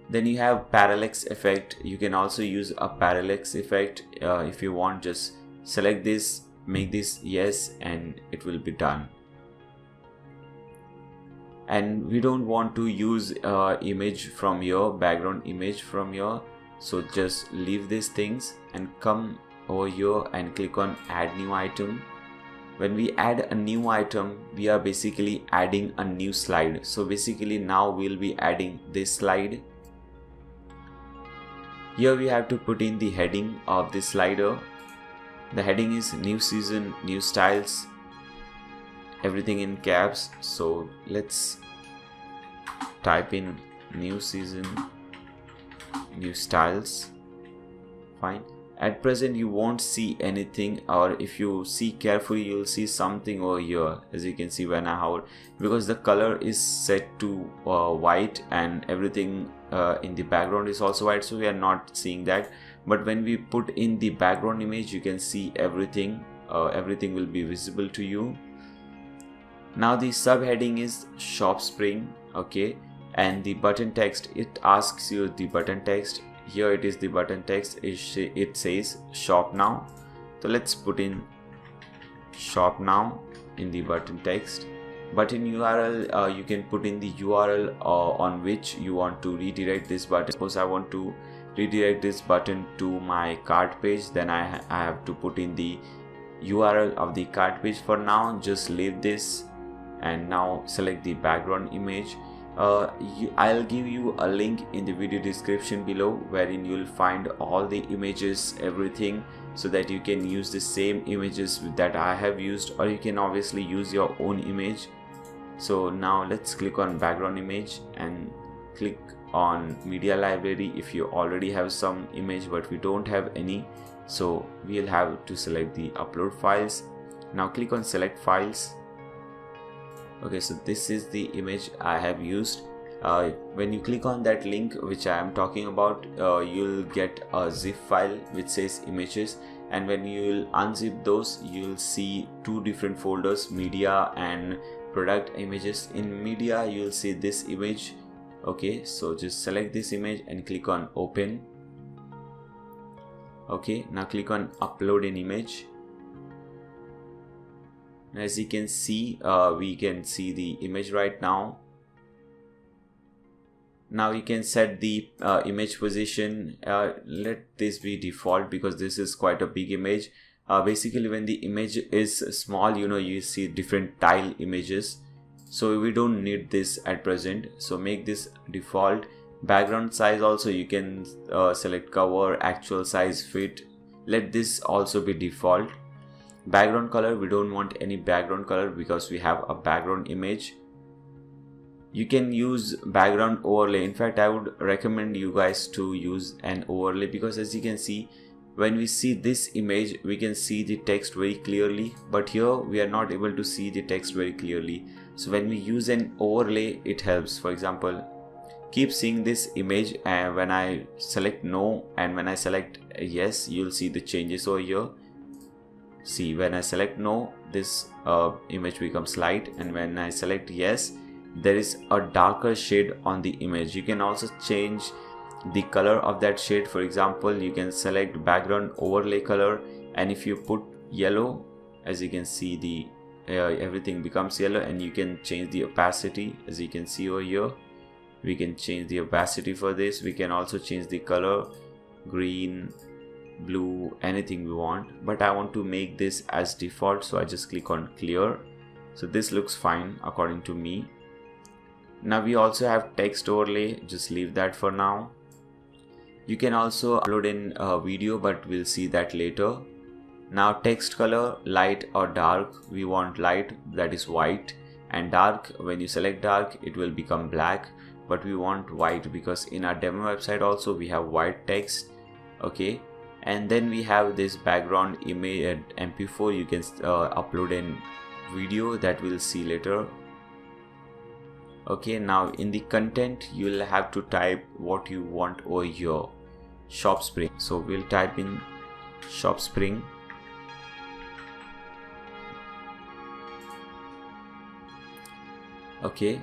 Then you have parallax effect. You can also use a parallax effect if you want. Just select this, make this yes, and it will be done. And we don't want to use image from here, background image from here, so just leave these things and come over here and click on add new item. When we add a new item, we are basically adding a new slide. So basically now we'll be adding this slide. Here we have to put in the heading of this slider. The heading is new season, new styles. everything in caps. So let's type in new season, new styles. Fine. At present you won't see anything, or if you see carefully you'll see something over here, as you can see when I hover, because the color is set to white and everything in the background is also white, so we are not seeing that. But when we put in the background image, you can see everything. Everything will be visible to you. Now the subheading is shop spring, okay, and the button text, it asks you the button text. Here it is the button text, it says shop now. So let's put in shop now in the button text. Button URL, you can put in the URL on which you want to redirect this button. Suppose I want to redirect this button to my cart page, then I have to put in the URL of the cart page. For now, just leave this and now select the background image. I'll give you a link in the video description below, wherein you'll find all the images, everything, so that you can use the same images that I have used, or you can obviously use your own image. So now let's click on background image and click on media library if you already have some image, but we don't have any, so we'll have to select the upload files. Now click on select files. Okay, so this is the image I have used. When you click on that link which I am talking about, you'll get a zip file which says images, and when you will unzip those, you'll see two different folders, media and product images. In media you'll see this image. Okay, so just select this image and click on open. Okay, now click on upload an image. As you can see, we can see the image right now. Now you can set the image position. Let this be default because this is quite a big image. Basically when the image is small, you see different tile images, so we don't need this at present, so make this default. Background size also you can select cover, actual size, fit. Let this also be default. Background color, we don't want any background color because we have a background image. You can use background overlay. In fact, I would recommend you guys to use an overlay, because as you can see, when we see this image, we can see the text very clearly, but here we are not able to see the text very clearly. So when we use an overlay, it helps. For example, keep seeing this image, and when I select no and when I select yes, you'll see the changes over here. See, when I select no, this image becomes light, and when I select yes, there is a darker shade on the image. You can also change the color of that shade. For example, you can select background overlay color, and if you put yellow, as you can see, the everything becomes yellow, and you can change the opacity. As you can see over here, we can change the opacity for this. We can also change the color, green, blue, anything we want, but I want to make this as default, so I just click on clear. So this looks fine according to me. Now we also have text overlay, just leave that for now. You can also upload in a video, but we'll see that later. Now text color, light or dark. We want light, that is white, and dark, when you select dark it will become black, but we want white because in our demo website also we have white text. Okay, and then we have this background image MP4. You can upload in video, that we'll see later. Okay, now in the content you'll have to type what you want over here, shop spring. So we'll type in shop spring. Okay,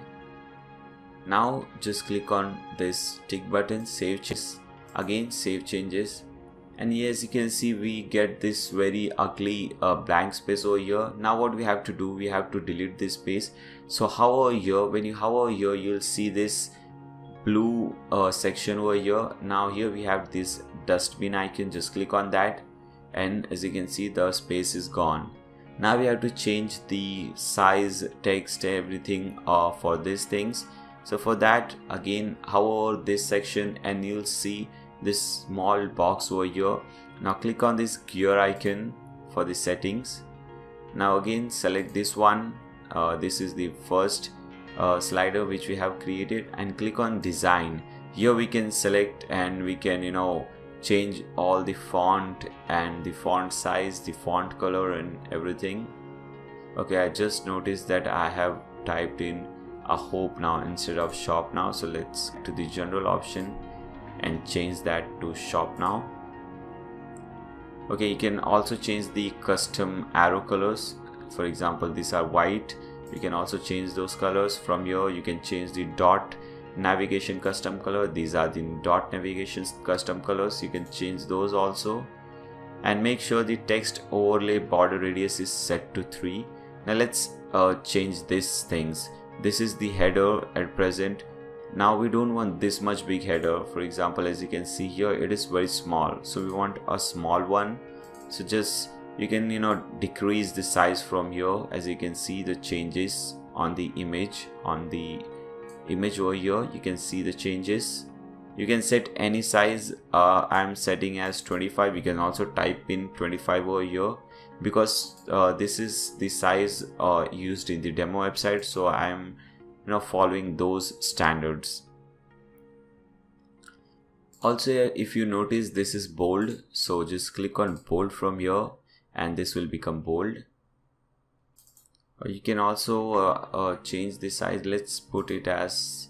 now just click on this tick button, save changes. Again save changes, and as you can see, we get this very ugly blank space over here. Now what we have to do, we have to delete this space. So hover here, when you hover here, you'll see this blue section over here. Now here we have this dustbin icon, just click on that, and as you can see, the space is gone. Now we have to change the size, text, everything for these things. So for that, again hover this section and you'll see this small box over here. Now click on this gear icon for the settings. Now again select this one, this is the first slider which we have created, and click on design. Here we can select and we can change all the font and the font size, the font color and everything. Okay, I just noticed that I have typed in a hope now instead of shop now, so let's go to the general option and change that to shop now. Okay, you can also change the custom arrow colors. For example, these are white. You can also change those colors. From here you can change the dot navigation custom color. These are the dot navigation custom colors. You can change those also, and make sure the text overlay border radius is set to 3. Now let's change these things. This is the header at present. Now we don't want this much big header. For example, as you can see here, it is very small, so we want a small one. So just you can decrease the size from here. As you can see the changes on the image, over here you can see the changes. You can set any size. I'm setting as 25. You can also type in 25 over here, because this is the size used in the demo website, so I'm following those standards. Also, if you notice, this is bold, so just click on bold from here and this will become bold. You can also change the size. Let's put it as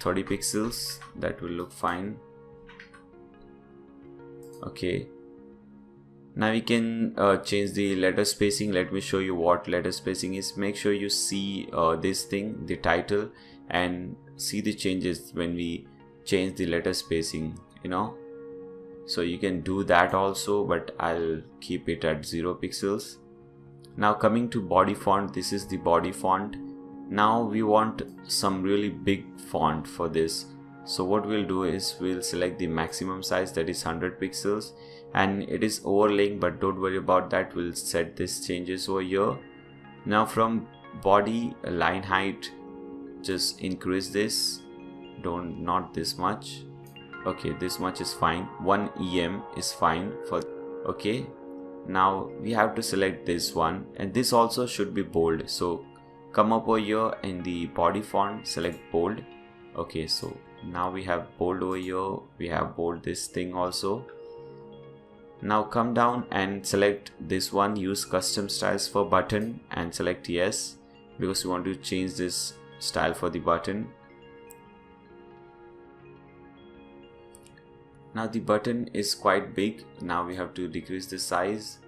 30 pixels. That will look fine. Okay, now we can change the letter spacing. Let me show you what letter spacing is. Make sure you see this thing, the title, and see the changes when we change the letter spacing, so you can do that also, but I'll keep it at 0 pixels. Now coming to body font, this is the body font. Now we want some really big font for this, so what we'll do is we'll select the maximum size, that is 100 pixels, and it is overlaying, but don't worry about that. We'll set this changes over here. Now from body line height, just increase this, not this much. Okay, this much is fine. 1 EM is fine for. Okay, now we have to select this one, and this also should be bold, so come up over here in the body font, select bold. Okay, so now we have bold over here, we have bold this thing also. Now come down and select this one, use custom styles for button, and select yes, because we want to change this style for the button. Now the button is quite big. Now we have to decrease the size.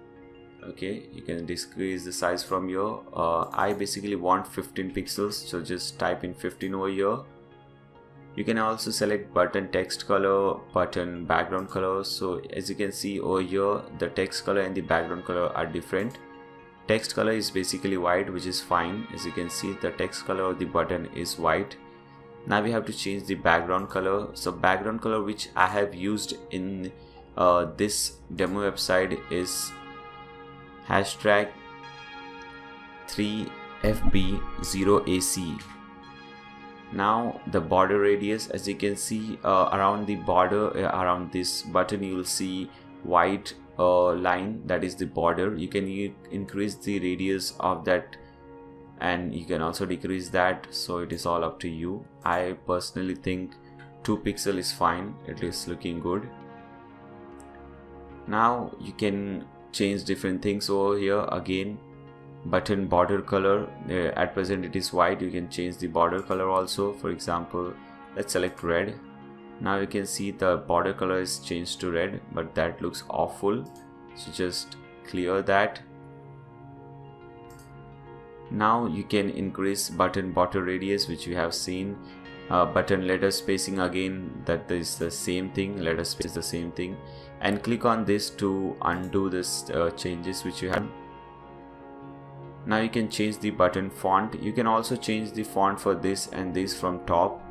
Okay, you can decrease the size from here. I basically want 15 pixels, so just type in 15 over here. You can also select button text color, button background color. So as you can see over here, the text color and the background color are different. Text color is basically white, which is fine. As you can see, the text color of the button is white. Now we have to change the background color. So background color which I have used in this demo website is hashtag 3FB0AC. Now the border radius, as you can see around the border, around this button, you will see white line, that is the border. You can increase the radius of that, and you can also decrease that, so it is all up to you. I personally think 2 pixel is fine. It is looking good. Now you can change different things over here. Again, button border color, at present it is white. You can change the border color also. For example, let's select red. Now you can see the border color is changed to red, but that looks awful, so just clear that. Now you can increase button border radius, which we have seen. Button letter spacing, again that is the same thing, letter space is the same thing, and click on this to undo this changes which you have. Now you can change the button font. You can also change the font for this and this from top.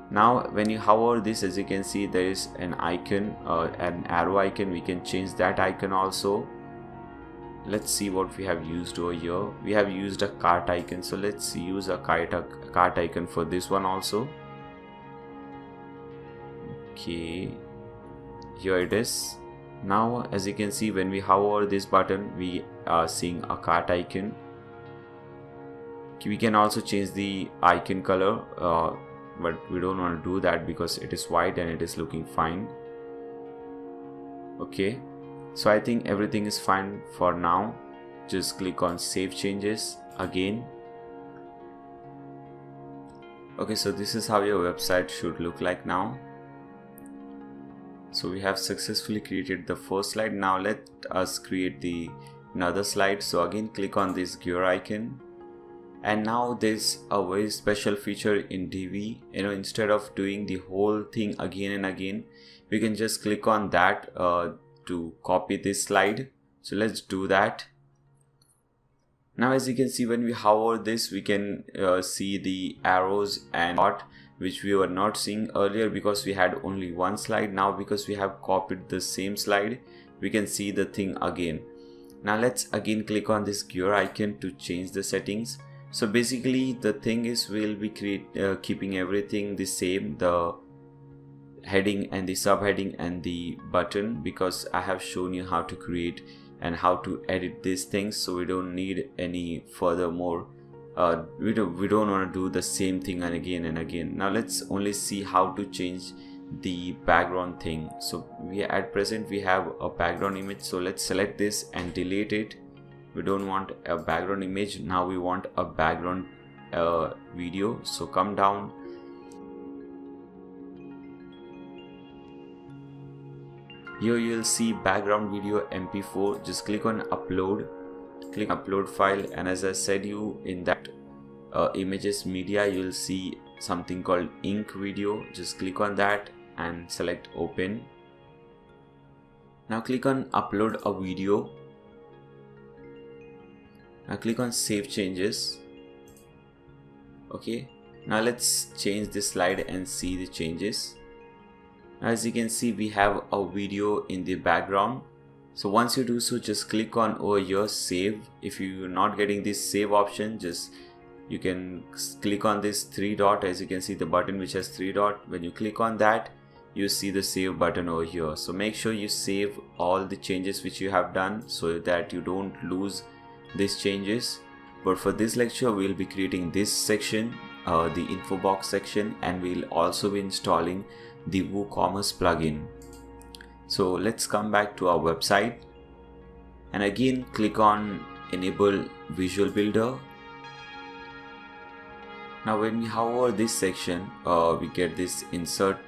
Now when you hover this, as you can see, there is an icon, an arrow icon. We can change that icon also. Let's see what we have used over here. We have used a cart icon, so let's use a cart icon for this one also. Okay, here it is. Now as you can see, when we hover this button, we are seeing a cart icon. We can also change the icon color, but we don't want to do that because it is white and it is looking fine. Okay, so I think everything is fine for now. Just click on save changes again. Okay, so this is how your website should look like now. So we have successfully created the first slide. Now let us create another slide. So again, click on this gear icon. And now there's a very special feature in Divi. Instead of doing the whole thing again and again, we can just click on that to copy this slide. So let's do that. Now as you can see, when we hover this, we can see the arrows and dot, which we were not seeing earlier because we had only one slide. Now because we have copied the same slide, we can see the thing again. Now let's again click on this gear icon to change the settings. So basically the thing is, we'll be keeping everything the same, the heading and the subheading and the button, because I have shown you how to create and how to edit these things, so we don't need any furthermore. We don't want to do the same thing again and again. Now let's only see how to change the background thing. So at present we have a background image, so let's select this and delete it. We don't want a background image, now we want a background video. So come down, here you'll see background video mp4. Just click on upload, click upload file, and as I said you, in that images media you'll see something called ink video. Just click on that and select open. Now click on upload a video. Now click on save changes. Okay, now let's change this slide and see the changes. As you can see, we have a video in the background. So once you do so, just click on over here save. If you're not getting this save option, you can click on this three dot. As you can see, the button which has three dot, when you click on that, you see the save button over here. So make sure you save all the changes which you have done so that you don't lose these changes. But for this lecture, we'll be creating this section, the info box section, and we'll also be installing the WooCommerce plugin. So let's come back to our website and again click on enable visual builder. Now when we hover this section, we get this insert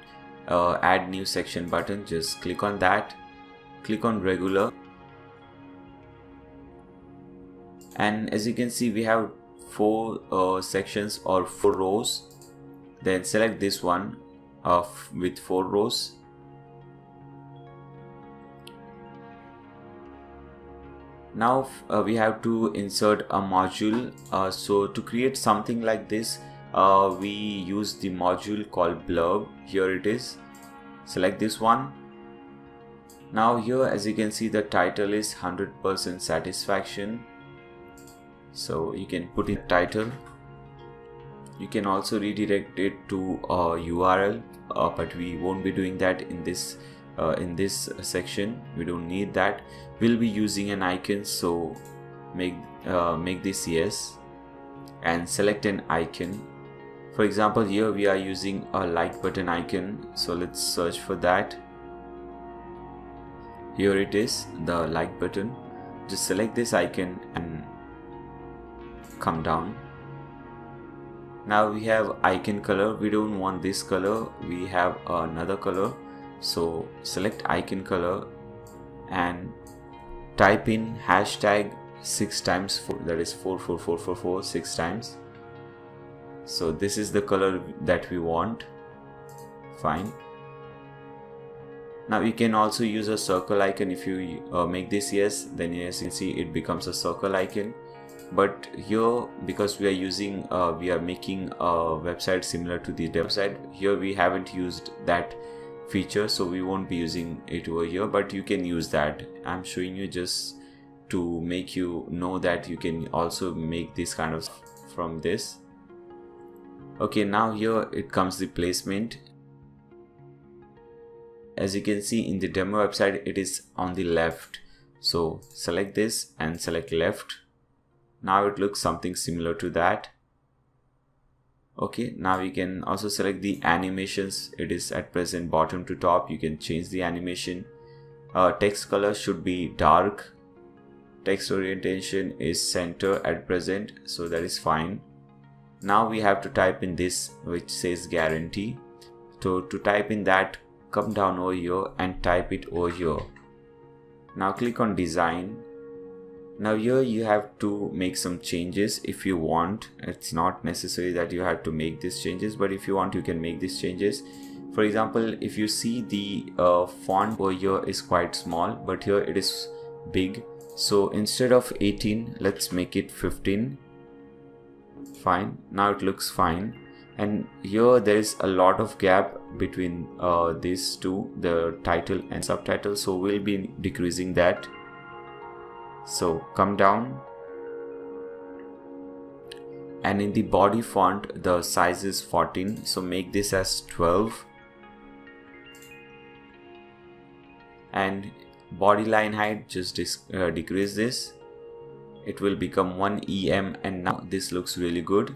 add new section button. Just click on that, click on regular, and as you can see, we have four sections or 4 rows. Then select this one with 4 rows. Now we have to insert a module. So to create something like this, we use the module called blurb. Here it is. Select this one. Now here, as you can see, the title is 100% satisfaction. So you can put in title. You can also redirect it to a URL, but we won't be doing that in this section. We don't need that. We'll be using an icon, so make this yes and select an icon. For example, here we are using a like button icon, so let's search for that. Here it is, the like button. Just select this icon and come down. Now we have icon color. We don't want this color, we have another color. So select icon color and type in hashtag 6 times 4, that is 44444 6 times. So this is the color that we want. Fine. Now you can also use a circle icon. If you make this yes, then yes, you can see it becomes a circle icon. But here, because we are making a website similar to the website, here we haven't used that feature, so we won't be using it over here, but you can use that. I'm showing you just to make you know that you can also make this kind of from this. Okay, now here it comes the placement. As you can see in the demo website, it is on the left. So select this and select left. Now it looks something similar to that. Okay, now we can also select the animations. It is at present bottom to top. You can change the animation. Text color should be dark. Text orientation is center at present, so that is fine. Now we have to type in this which says guarantee. So to type in that, come down over here and type it over here. Now click on design. Now here you have to make some changes if you want. It's not necessary that you have to make these changes, but if you want, you can make these changes. For example, if you see the font over here is quite small, but here it is big. So instead of 18, let's make it 15. Fine. Now it looks fine. And here there is a lot of gap between these two, the title and subtitle. So we'll be decreasing that. So come down. And in the body font, the size is 14. So make this as 12. And body line height, just decrease this. It will become 1 EM, and now this looks really good,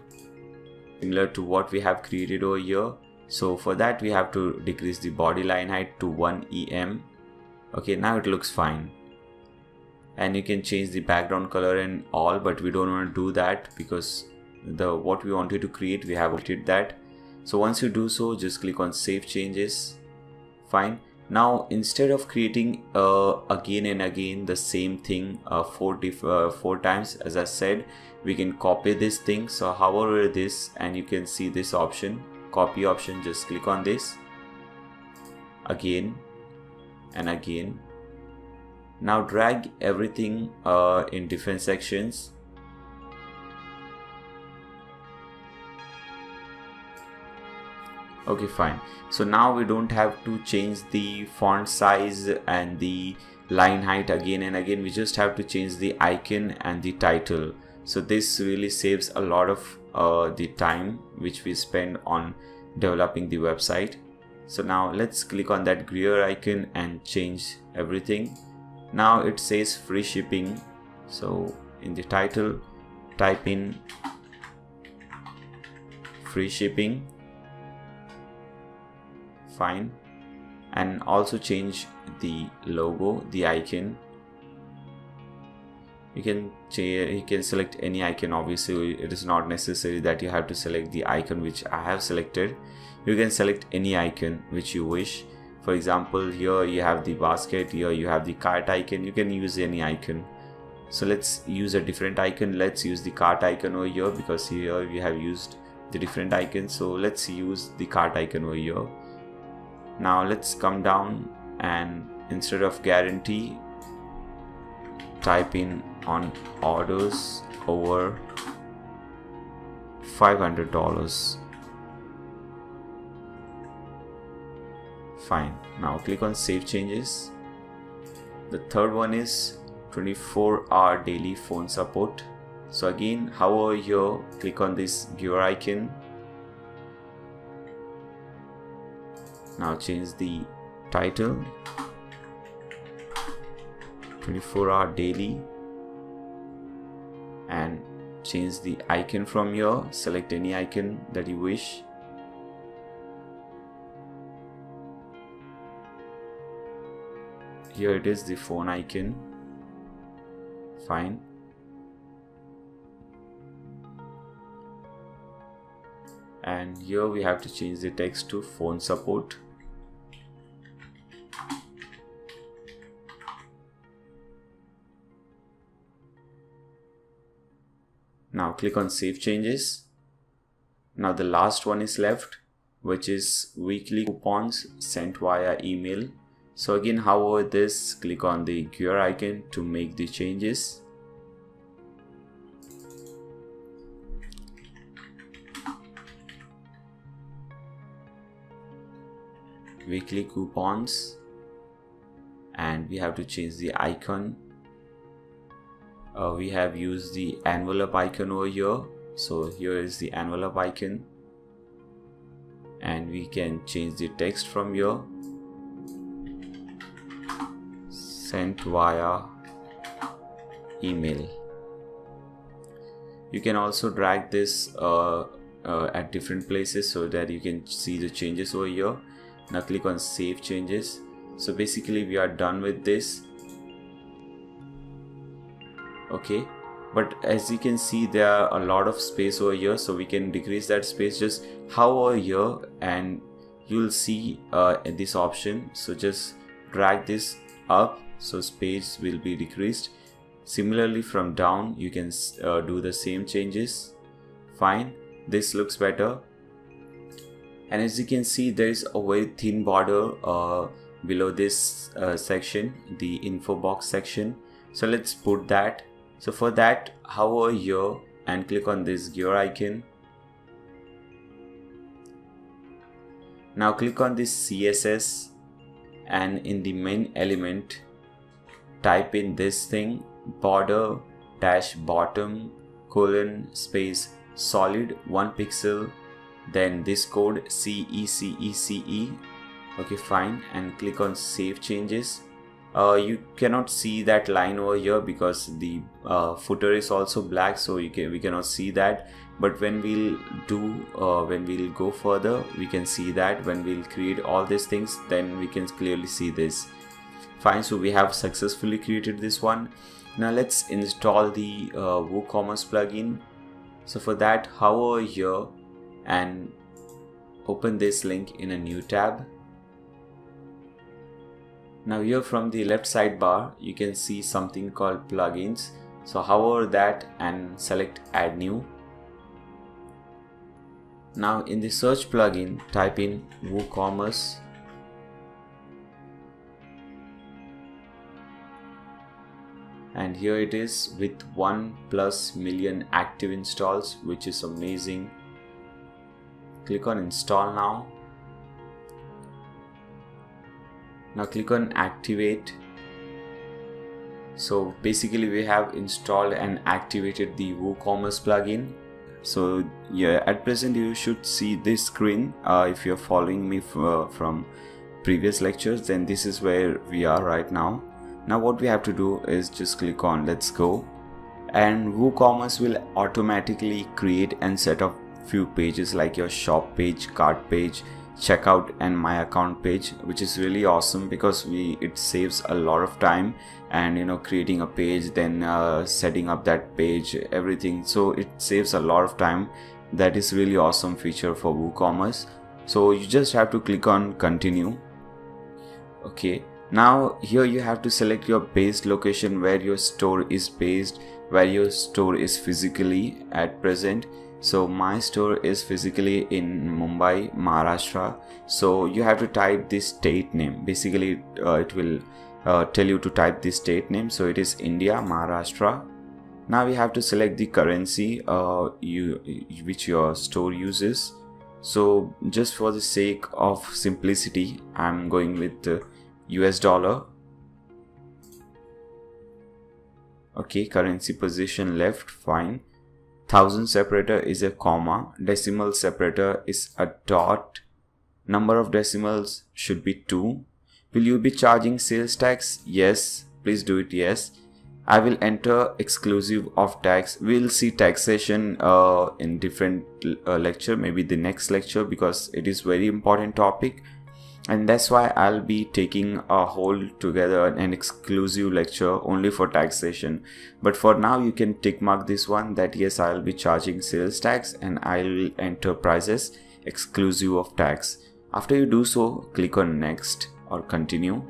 similar to what we have created over here. So for that we have to decrease the body line height to 1 EM. Okay, now it looks fine. And you can change the background color and all, but we don't want to do that because what we wanted to create, we have created that. So once you do so, just click on save changes. Fine. Now instead of creating again and again the same thing four times, as I said, we can copy this thing. So hover over this and you can see this option, copy option. Just click on this again and again. Now drag everything in different sections. Okay, fine. So now we don't have to change the font size and the line height again and again. We just have to change the icon and the title. So this really saves a lot of the time which we spend on developing the website. So now let's click on that gear icon and change everything. Now it says free shipping. So in the title, type in free shipping. Fine. And also change the logo, the icon. You can select any icon. Obviously it is not necessary that you have to select the icon which I have selected. You can select any icon which you wish. For example, here you have the basket, here you have the cart icon. You can use any icon. So let's use a different icon. Let's use the cart icon over here because here we have used the different icons. So let's use the cart icon over here. Now let's come down and instead of guarantee, type in on orders over $500. Fine. Now click on save changes. The third one is 24-hour daily phone support. So again, hover here, click on this gear icon. Now change the title 24-hour daily and change the icon from here. Select any icon that you wish. Here it is, the phone icon. Fine. And here we have to change the text to phone support. Now click on save changes. Now the last one is left, which is weekly coupons sent via email. So again, hover this, click on the gear icon to make the changes. Weekly coupons, and we have to change the icon. We have used the envelope icon over here, so here is the envelope icon, and we can change the text from here. Sent via email. You can also drag this at different places so that you can see the changes over here. Now click on save changes. So basically we are done with this. Okay, but as you can see there are a lot of space over here, so we can decrease that space. Just hover over here and you'll see this option, so just drag this up so space will be decreased. Similarly from down you can do the same changes. Fine, this looks better. And as you can see there is a very thin border below this section, the info box section. So let's put that. So for that, hover here and click on this gear icon. Now click on this CSS and in the main element type in this thing, border dash bottom colon space solid 1 pixel, then this code CECECE. Okay, fine, and click on save changes. You cannot see that line over here because the footer is also black, so we cannot see that. But when we'll go further, we can see that. When we'll create all these things, then we can clearly see this. Fine, so we have successfully created this one. Now let's install the WooCommerce plugin. So for that, hover here and open this link in a new tab. Now here from the left sidebar you can see something called plugins. So hover that and select add new. Now in the search plugin type in WooCommerce. And here it is with 1+ million active installs, which is amazing. Click on install now. Now click on activate. So basically we have installed and activated the WooCommerce plugin. So yeah, at present you should see this screen. If you're following me from previous lectures, then this is where we are right now. Now what we have to do is just click on let's go, and WooCommerce will automatically create and set up few pages like your shop page, cart page, checkout and my account page, which is really awesome because it saves a lot of time, and creating a page, then setting up that page, everything. So it saves a lot of time. That is really awesome feature for WooCommerce. So you just have to click on continue. Okay, now here you have to select your based location, where your store is based, where your store is physically at present. So my store is physically in Mumbai, Maharashtra. So you have to type this state name. Basically it will tell you to type this state name. So it is India, Maharashtra. Now we have to select the currency which your store uses. So just for the sake of simplicity, I'm going with US dollar. Okay, currency position left, fine. Thousand separator is a comma, decimal separator is a dot, number of decimals should be 2. Will you be charging sales tax? Yes, please do it yes. I will enter exclusive of tax. We'll see taxation in different lecture, maybe the next lecture, because it is very important topic. And that's why I'll be taking a whole together an exclusive lecture only for taxation. But for now you can tick mark this one, that yes, I'll be charging sales tax and I'll enter prices exclusive of tax. After you do so, click on next or continue.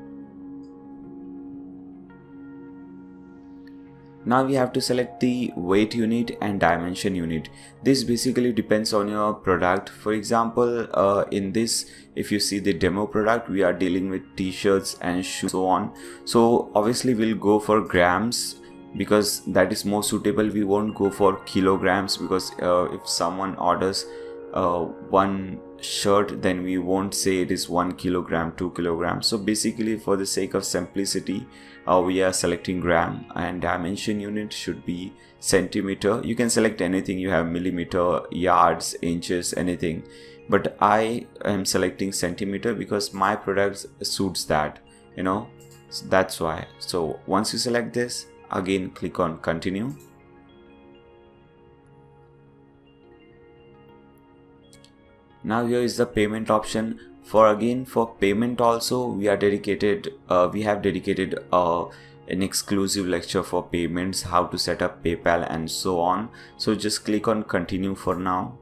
Now we have to select the weight unit and dimension unit. This basically depends on your product. For example, in this, if you see the demo product, we are dealing with t-shirts and shoes, so on. So obviously we'll go for grams because that is more suitable. We won't go for kilograms because if someone orders one shirt, then we won't say it is 1 kilogram, 2 kilograms. So basically for the sake of simplicity, we are selecting gram, and dimension unit should be centimeter. You can select anything, you have millimeter, yards, inches, anything, but I am selecting centimeter because my product suits that, so that's why. So once you select this, again click on continue. Now here is the payment option. For payment also we have dedicated an exclusive lecture for payments, how to set up PayPal and so on. So just click on continue for now.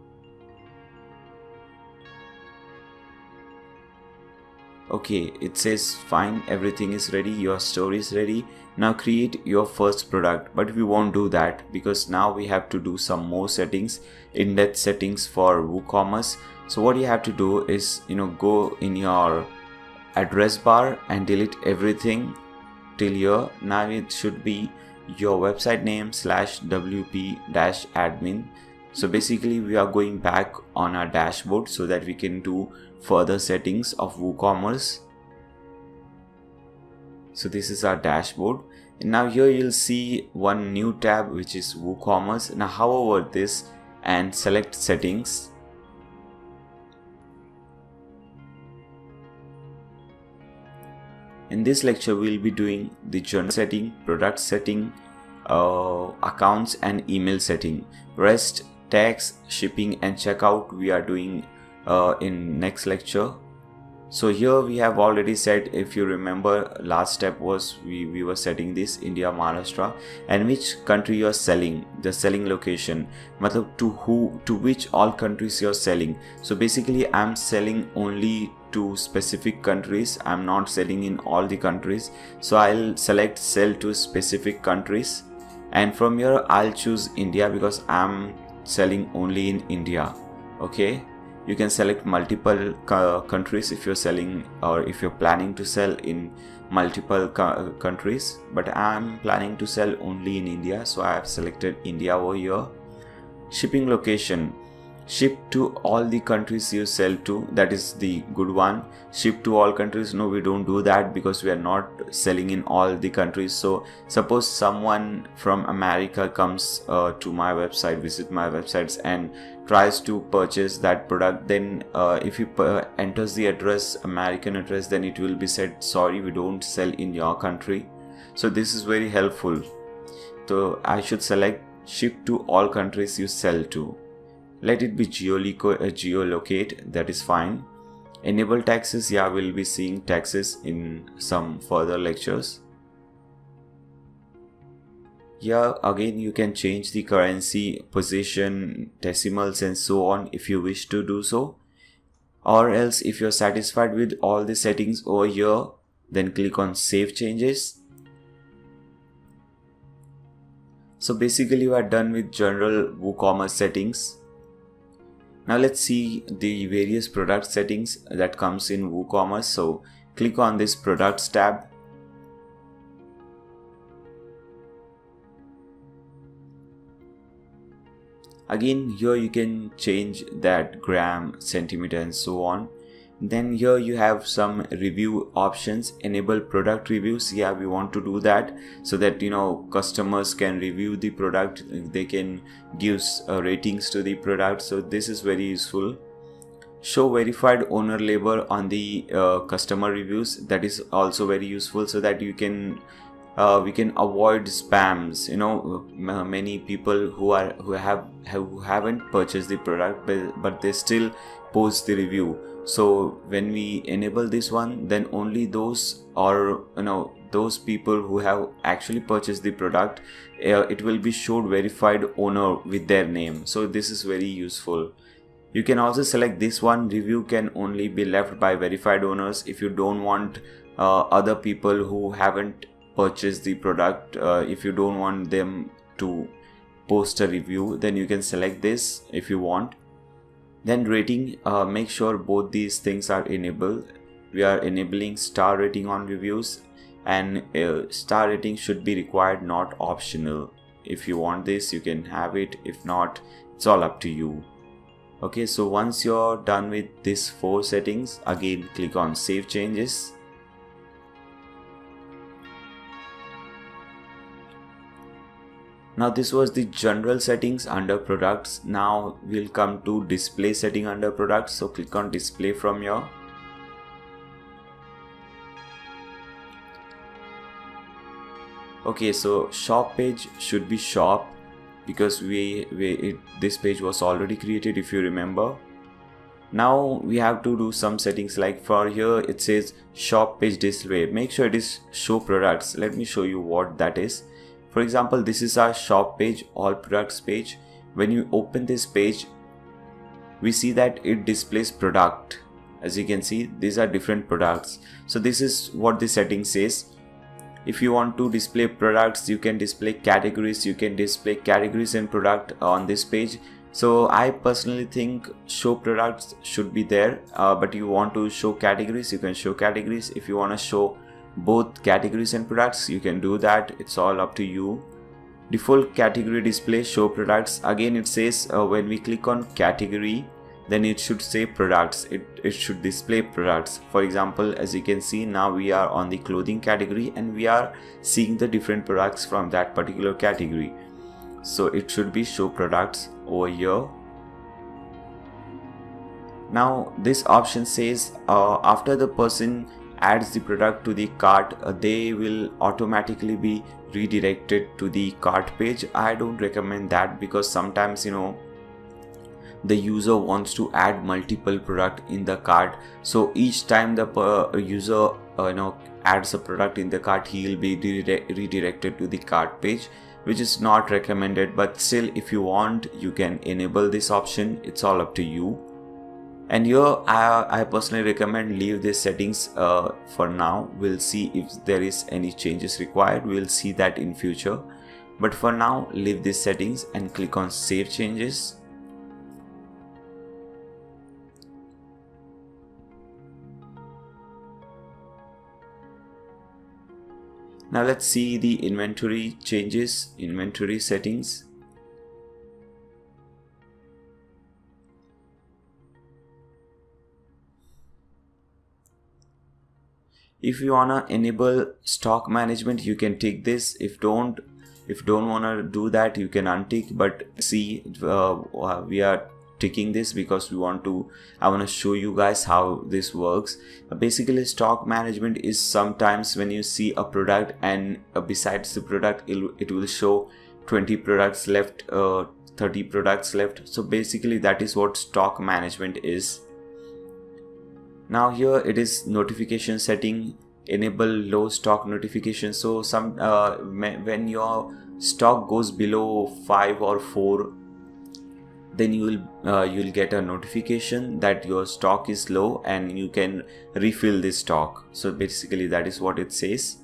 Okay, it says fine, everything is ready, your store is ready. Now create your first product, but we won't do that because now we have to do some more settings, in-depth settings for WooCommerce. So what you have to do is, go in your address bar and delete everything till here. Now it should be your website name /wp-admin. So basically we are going back on our dashboard so that we can do further settings of WooCommerce. So this is our dashboard, and now here you'll see one new tab which is WooCommerce. Now hover over this and select settings. In this lecture we'll be doing the general setting, product setting, accounts and email setting. Rest, tax, shipping and checkout we are doing in next lecture. So here we have already set, if you remember, last step was we were setting this India, Maharashtra, and which country you are selling, the selling location, to which all countries you are selling. So basically I'm selling only to specific countries, I'm not selling in all the countries. So I'll select sell to specific countries, and from here I'll choose India because I'm selling only in India. Okay, you can select multiple countries if you're selling, or if you're planning to sell in multiple countries, but I'm planning to sell only in India, so I have selected India over here. Shipping location, ship to all the countries you sell to, that is the good one. Ship to all countries, no, we don't do that because we are not selling in all the countries. So suppose someone from America comes to my website, visit my websites and tries to purchase that product, then if he enters the address, American address, then it will be said, sorry, we don't sell in your country. So this is very helpful. So I should select ship to all countries you sell to. Let it be geolocate, that is fine. Enable taxes, yeah, we'll be seeing taxes in some further lectures. Here again you can change the currency, position, decimals and so on if you wish to do so. Or else if you're satisfied with all the settings over here, then click on save changes. So basically you are done with general WooCommerce settings. Now let's see the various product settings that comes in WooCommerce. So click on this products tab. Again here you can change that gram, centimeter and so on. Then here you have some review options. Enable product reviews, yeah, we want to do that so that customers can review the product, they can give ratings to the product. So this is very useful. Show verified owner label on the customer reviews, that is also very useful so that we can avoid spams. Many people who haven't purchased the product but they still post the review. So when we enable this one, then only those those people who have actually purchased the product, it will be showed verified owner with their name. So this is very useful. You can also select this one, review can only be left by verified owners. If you don't want other people who haven't purchased the product, if you don't want them to post a review, then you can select this if you want. Then rating, make sure both these things are enabled. We are enabling star rating on reviews, and star rating should be required, not optional. If you want this, you can have it. If not, it's all up to you. Okay, so once you're done with these 4 settings, again click on save changes. Now this was the general settings under products. Now we'll come to display setting under products. So click on display from here. Okay, so shop page should be shop because this page was already created, if you remember. Now we have to do some settings, like for here it says shop page display. Make sure it is show products. Let me show you what that is. For example, this is our shop page, all products page. When you open this page, we see that it displays product. As you can see, these are different products. So this is what the setting says. If you want to display products, you can display categories. You can display categories and product on this page. So I personally think show products should be there, but you want to show categories, you can show categories. If you want to show both categories and products, you can do that. It's all up to you. Default category display show products. Again, it says when we click on category, then it should say products. It should display products. For example, as you can see, now we are on the clothing category and we are seeing the different products from that particular category. So it should be show products over here. Now this option says after the person adds the product to the cart, they will automatically be redirected to the cart page. I don't recommend that, because sometimes, you know, the user wants to add multiple product in the cart. So each time the user adds a product in the cart, he will be redirected to the cart page, which is not recommended. But still, if you want, you can enable this option. It's all up to you. And here I personally recommend leave these settings for now. We'll see if there is any changes required. We'll see that in future, but for now leave these settings and click on save changes. Now let's see the inventory changes, inventory settings. If you wanna enable stock management, you can tick this. If don't wanna do that, you can untick. But see, we are ticking this because I want to show you guys how this works. Basically, stock management is sometimes when you see a product and besides the product, it will show 20 products left, 30 products left. So basically that is what stock management is. Now here it is notification setting, enable low stock notification. So when your stock goes below 5 or 4, then you'll get a notification that your stock is low and you can refill this stock. So basically that is what it says.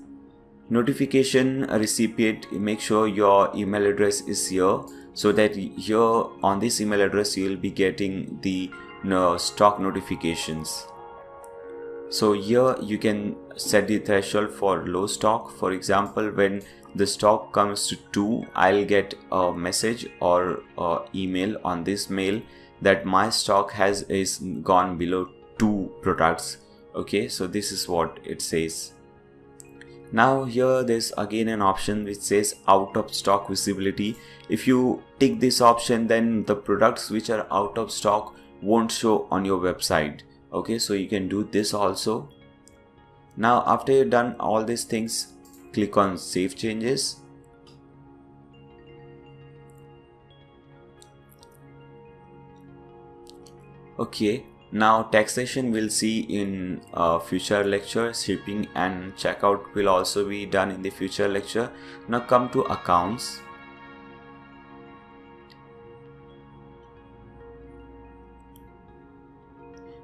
Notification recipient, make sure your email address is here, so that here on this email address you will be getting the stock notifications. So here you can set the threshold for low stock. For example, when the stock comes to 2, I'll get a message or email on this mail that my stock is gone below 2 products. Okay, so this is what it says. Now here there's again an option which says out of stock visibility. If you tick this option, then the products which are out of stock won't show on your website. Okay, so you can do this also. Now after you've done all these things, click on save changes. Okay, now taxation we'll see in future lecture. Shipping and checkout will also be done in the future lecture. Now come to accounts.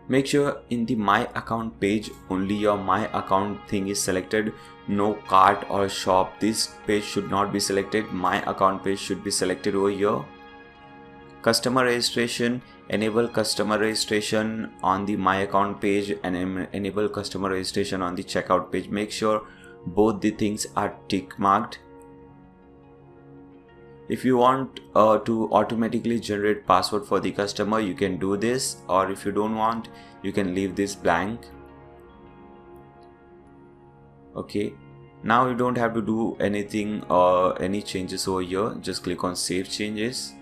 Make sure in the my account page only your my account thing is selected, no cart or shop. This page should not be selected. My account page should be selected over here. Customer registration, enable customer registration on the my account page and enable customer registration on the checkout page. Make sure both the things are tick marked. If you want to automatically generate password for the customer, you can do this, or if you don't want, you can leave this blank. Okay, now you don't have to do anything or any changes over here. Just click on save changes.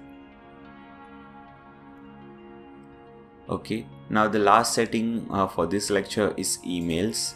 Okay, now the last setting for this lecture is emails.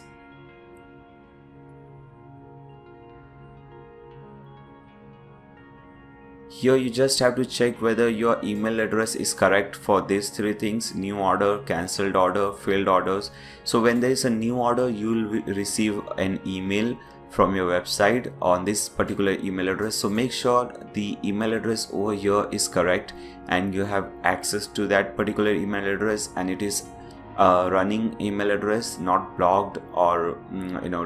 Here you just have to check whether your email address is correct for these three things: new order, cancelled order, failed orders. So when there is a new order, you will receive an email from your website on this particular email address. So make sure the email address over here is correct and you have access to that particular email address, and it is running email address, not blocked or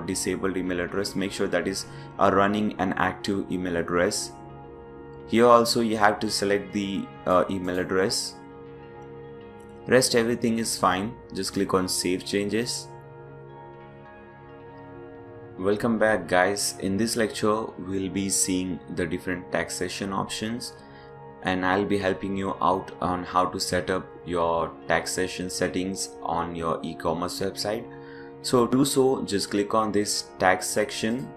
disabled email address. Make sure that is a running and active email address. Here also you have to select the email address. Rest everything is fine. Just click on save changes. Welcome back guys. In this lecture we'll be seeing the different taxation options, and I'll be helping you out on how to set up your taxation settings on your e-commerce website. So to do so, just click on this tax section.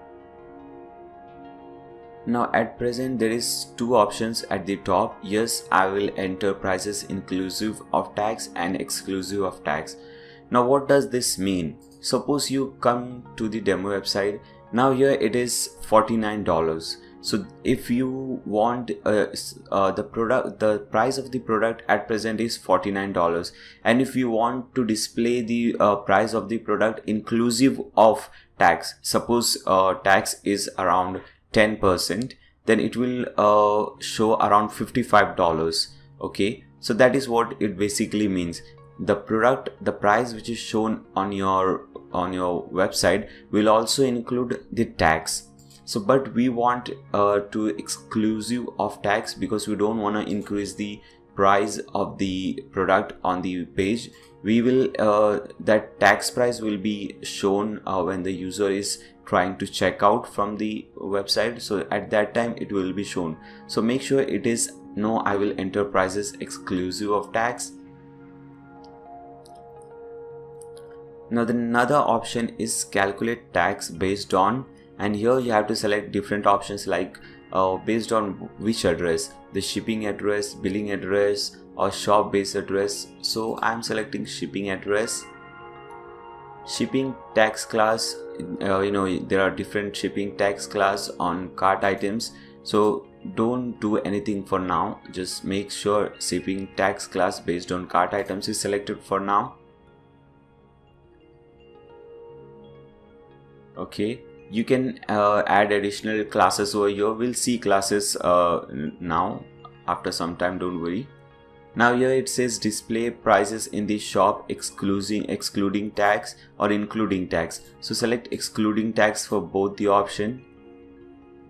Now at present there is two options at the top. Yes, I will enter prices inclusive of tax and exclusive of tax. Now what does this mean? Suppose you come to the demo website. Now here it is $49. So if you want the price of the product at present is $49, and if you want to display the price of the product inclusive of tax, suppose tax is around 10%, then it will show around $55. Okay, so that is what it basically means. The price which is shown on your website will also include the tax. So but we want to exclusive of tax, because we don't want to increase the price of the product on the page. We will that tax price will be shown when the user is trying to check out from the website. So at that time it will be shown. So make sure it is no, I will enter prices exclusive of tax. Now the another option is calculate tax based on, and here you have to select different options like based on which address, the shipping address, billing address, or shop base address. So I'm selecting shipping address. Shipping tax class, there are different shipping tax class on cart items, so don't do anything for now. Just make sure shipping tax class based on cart items is selected for now. Okay, you can add additional classes over here. We'll see classes now after some time, don't worry. Now here it says display prices in the shop excluding tax or including tax. So select excluding tax for both the option.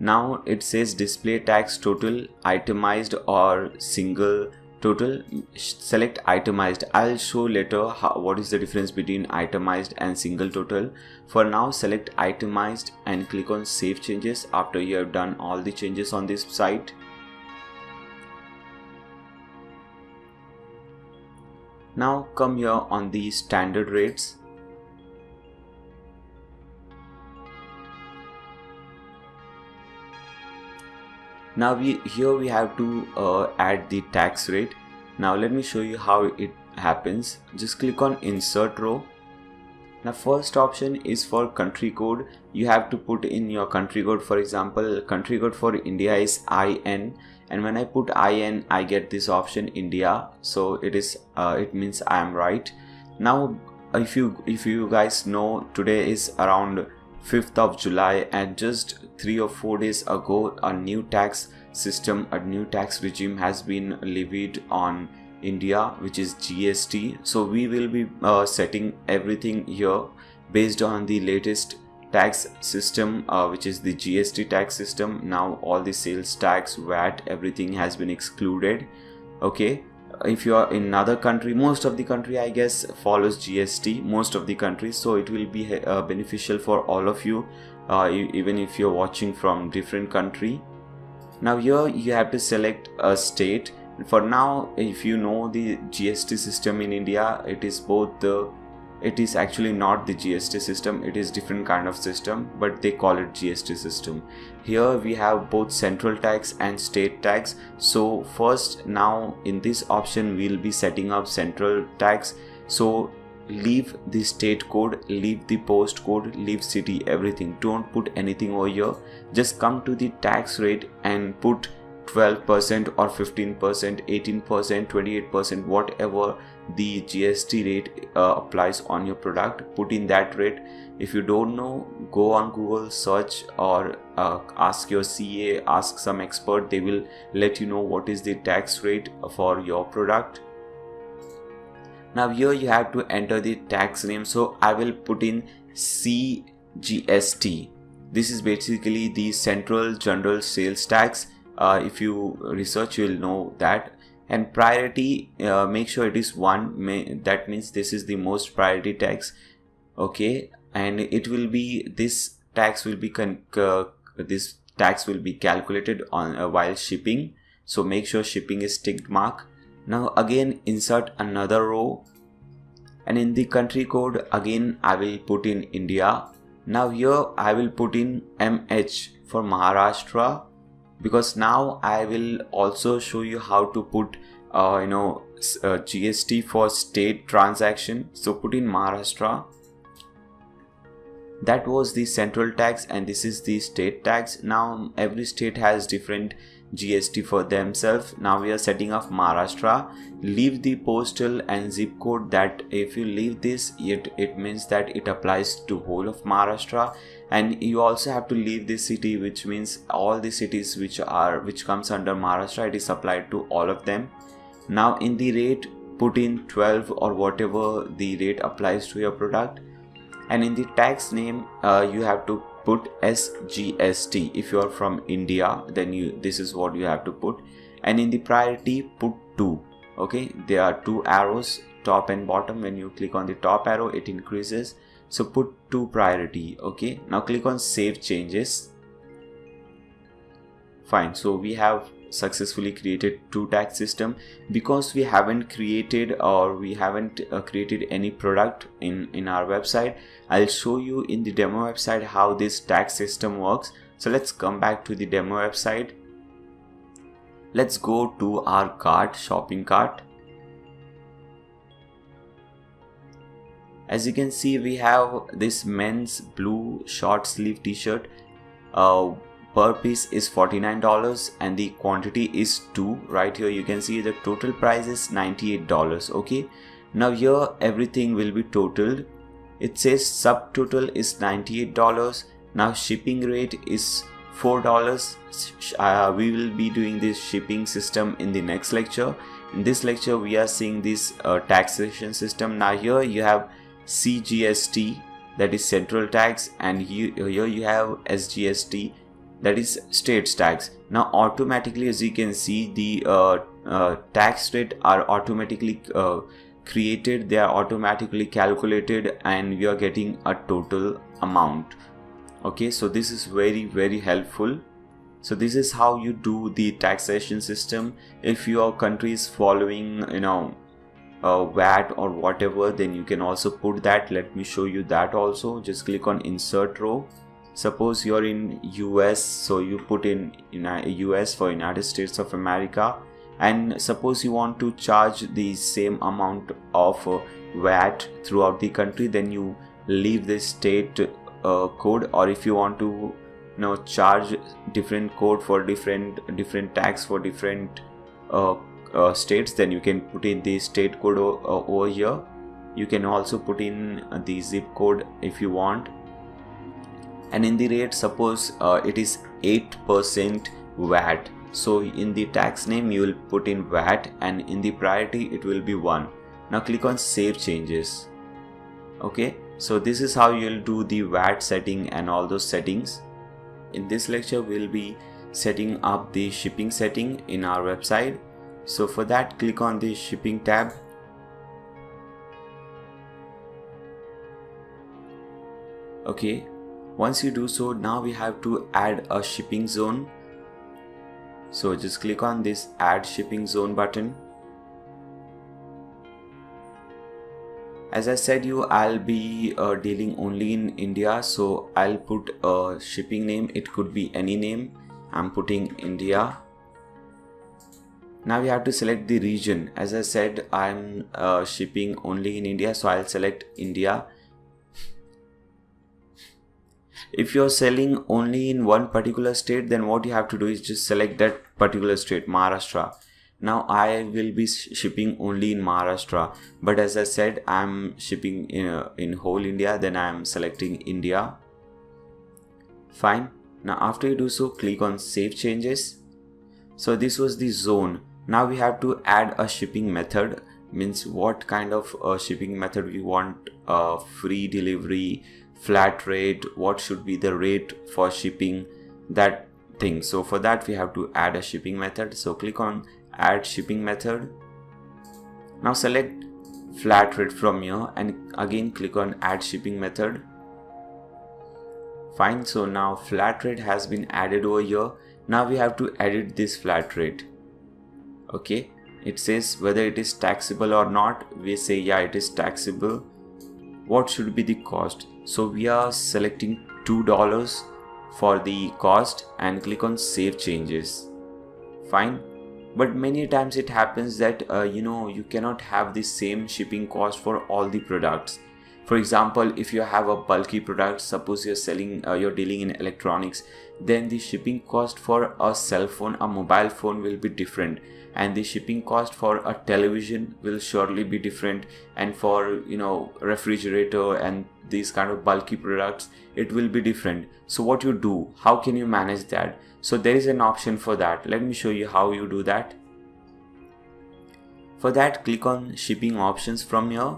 Now it says display tax total, itemized or single total. Select itemized. I'll show later what is the difference between itemized and single total. For now select itemized and click on save changes after you have done all the changes on this site. Now come here on the standard rates. Now here we have to add the tax rate. Now let me show you how it happens. Just click on insert row. Now first option is for country code. You have to put in your country code. For example, country code for India is IN, and when I put IN I get this option India, so it means I am right. Now if you guys know, today is around 5th of July, and just 3 or 4 days ago a new tax system, a new tax regime has been levied on India, which is GST. So we will be setting everything here based on the latest tax system, which is the GST tax system. Now all the sales tax, VAT, everything has been excluded. Okay, if you are in another country, most of the country I guess follows GST, most of the countries, so it will be beneficial for all of you, even if you're watching from different country. Now here you have to select a state. For now, if you know the GST system in India, it is actually not the GST system, it is different kind of system, but they call it GST system. Here we have both central tax and state tax. So first, now in this option we'll be setting up central tax. So leave the state code, leave the post code, leave city, everything. Don't put anything over here. Just come to the tax rate and put 12% or 15%, 18%, 28%, whatever the GST rate applies on your product, put in that rate. If you don't know, go on Google, search, or ask your CA, ask some expert. They will let you know what is the tax rate for your product. Now here you have to enter the tax name, so I will put in CGST. This is basically the Central General Sales Tax. If you research, you will know that. And priority, make sure it is 1. That means this is the most priority tax. Okay, and it will be, this tax will be calculated on while shipping. So make sure shipping is ticked mark. Now again insert another row, and in the country code again I will put in India. Now here I will put in MH for Maharashtra, because now I will also show you how to put GST for state transaction. So put in Maharashtra. That was the central tax and this is the state tax. Now every state has different GST for themselves. Now we are setting up Maharashtra. Leave the postal and zip code. That if you leave this, it means that it applies to whole of Maharashtra. And you also have to leave the city, which means all the cities which comes under Maharashtra, it is applied to all of them. Now in the rate, put in 12 or whatever the rate applies to your product. And in the tax name, you have to put SGST. If you are from India, then this is what you have to put. And in the priority, put 2. Okay, there are 2 arrows, top and bottom. When you click on the top arrow, it increases. So put 2 priority. Okay, now click on save changes. Fine. So we have successfully created 2 tax system. Because we haven't created created any product in our website, I'll show you in the demo website how this tax system works. So let's come back to the demo website. Let's go to our cart, shopping cart. As you can see, we have this men's blue short sleeve t-shirt. Per piece is $49 and the quantity is 2. Right here you can see the total price is $98. Okay, now here everything will be totaled. It says subtotal is $98. Now shipping rate is $4. We will be doing this shipping system in the next lecture. In this lecture we are seeing this taxation system. Now here you have CGST, that is central tax, and here you have SGST, that is states tax. Now automatically, as you can see, the tax rate are automatically created, they are automatically calculated, and we are getting a total amount. Okay, so this is very helpful. So this is how you do the taxation system. If your country is following VAT or whatever, then you can also put that. Let me show you that also. Just click on insert row. Suppose you're in US, so you put in US for United States of America. And suppose you want to charge the same amount of VAT throughout the country, then you leave the state code. Or if you want to charge different code for different tax for different states, then you can put in the state code over here. You can also put in the zip code if you want. And in the rate, suppose it is 8% VAT. So in the tax name you will put in VAT, and in the priority it will be 1. Now click on save changes. Okay, so this is how you will do the VAT setting and all those settings. In this lecture we will be setting up the shipping setting in our website. So for that, click on the shipping tab. Okay, once you do so, now we have to add a shipping zone. So just click on this add shipping zone button. As I said I'll be dealing only in India, so I'll put a shipping name. It could be any name. I'm putting India. Now we have to select the region. As I said, I'm shipping only in India, so I'll select India. If you're selling only in one particular state, then what you have to do is just select that particular state, Maharashtra. Now I will be shipping only in Maharashtra, but as I said, I'm shipping in whole India. Then I'm selecting India. Fine. Now after you do so, click on Save Changes. So this was the zone. Now we have to add a shipping method, means what kind of shipping method we want, free delivery, flat rate, what should be the rate for shipping, that thing. So for that we have to add a shipping method. So click on Add Shipping Method. Now select flat rate from here and again click on Add Shipping Method. Fine. So now flat rate has been added over here. Now we have to edit this flat rate. Okay, it says whether it is taxable or not. We say yeah, it is taxable. What should be the cost? So we are selecting $2 for the cost and click on Save Changes. Fine. But many times it happens that you cannot have the same shipping cost for all the products. For example, if you have a bulky product, suppose you're dealing in electronics, then the shipping cost for a cell phone, a mobile phone will be different, and the shipping cost for a television will surely be different, and for refrigerator and these kind of bulky products, it will be different. So what you do, how can you manage that? So there is an option for that. Let me show you how you do that. For that, click on Shipping Options from here.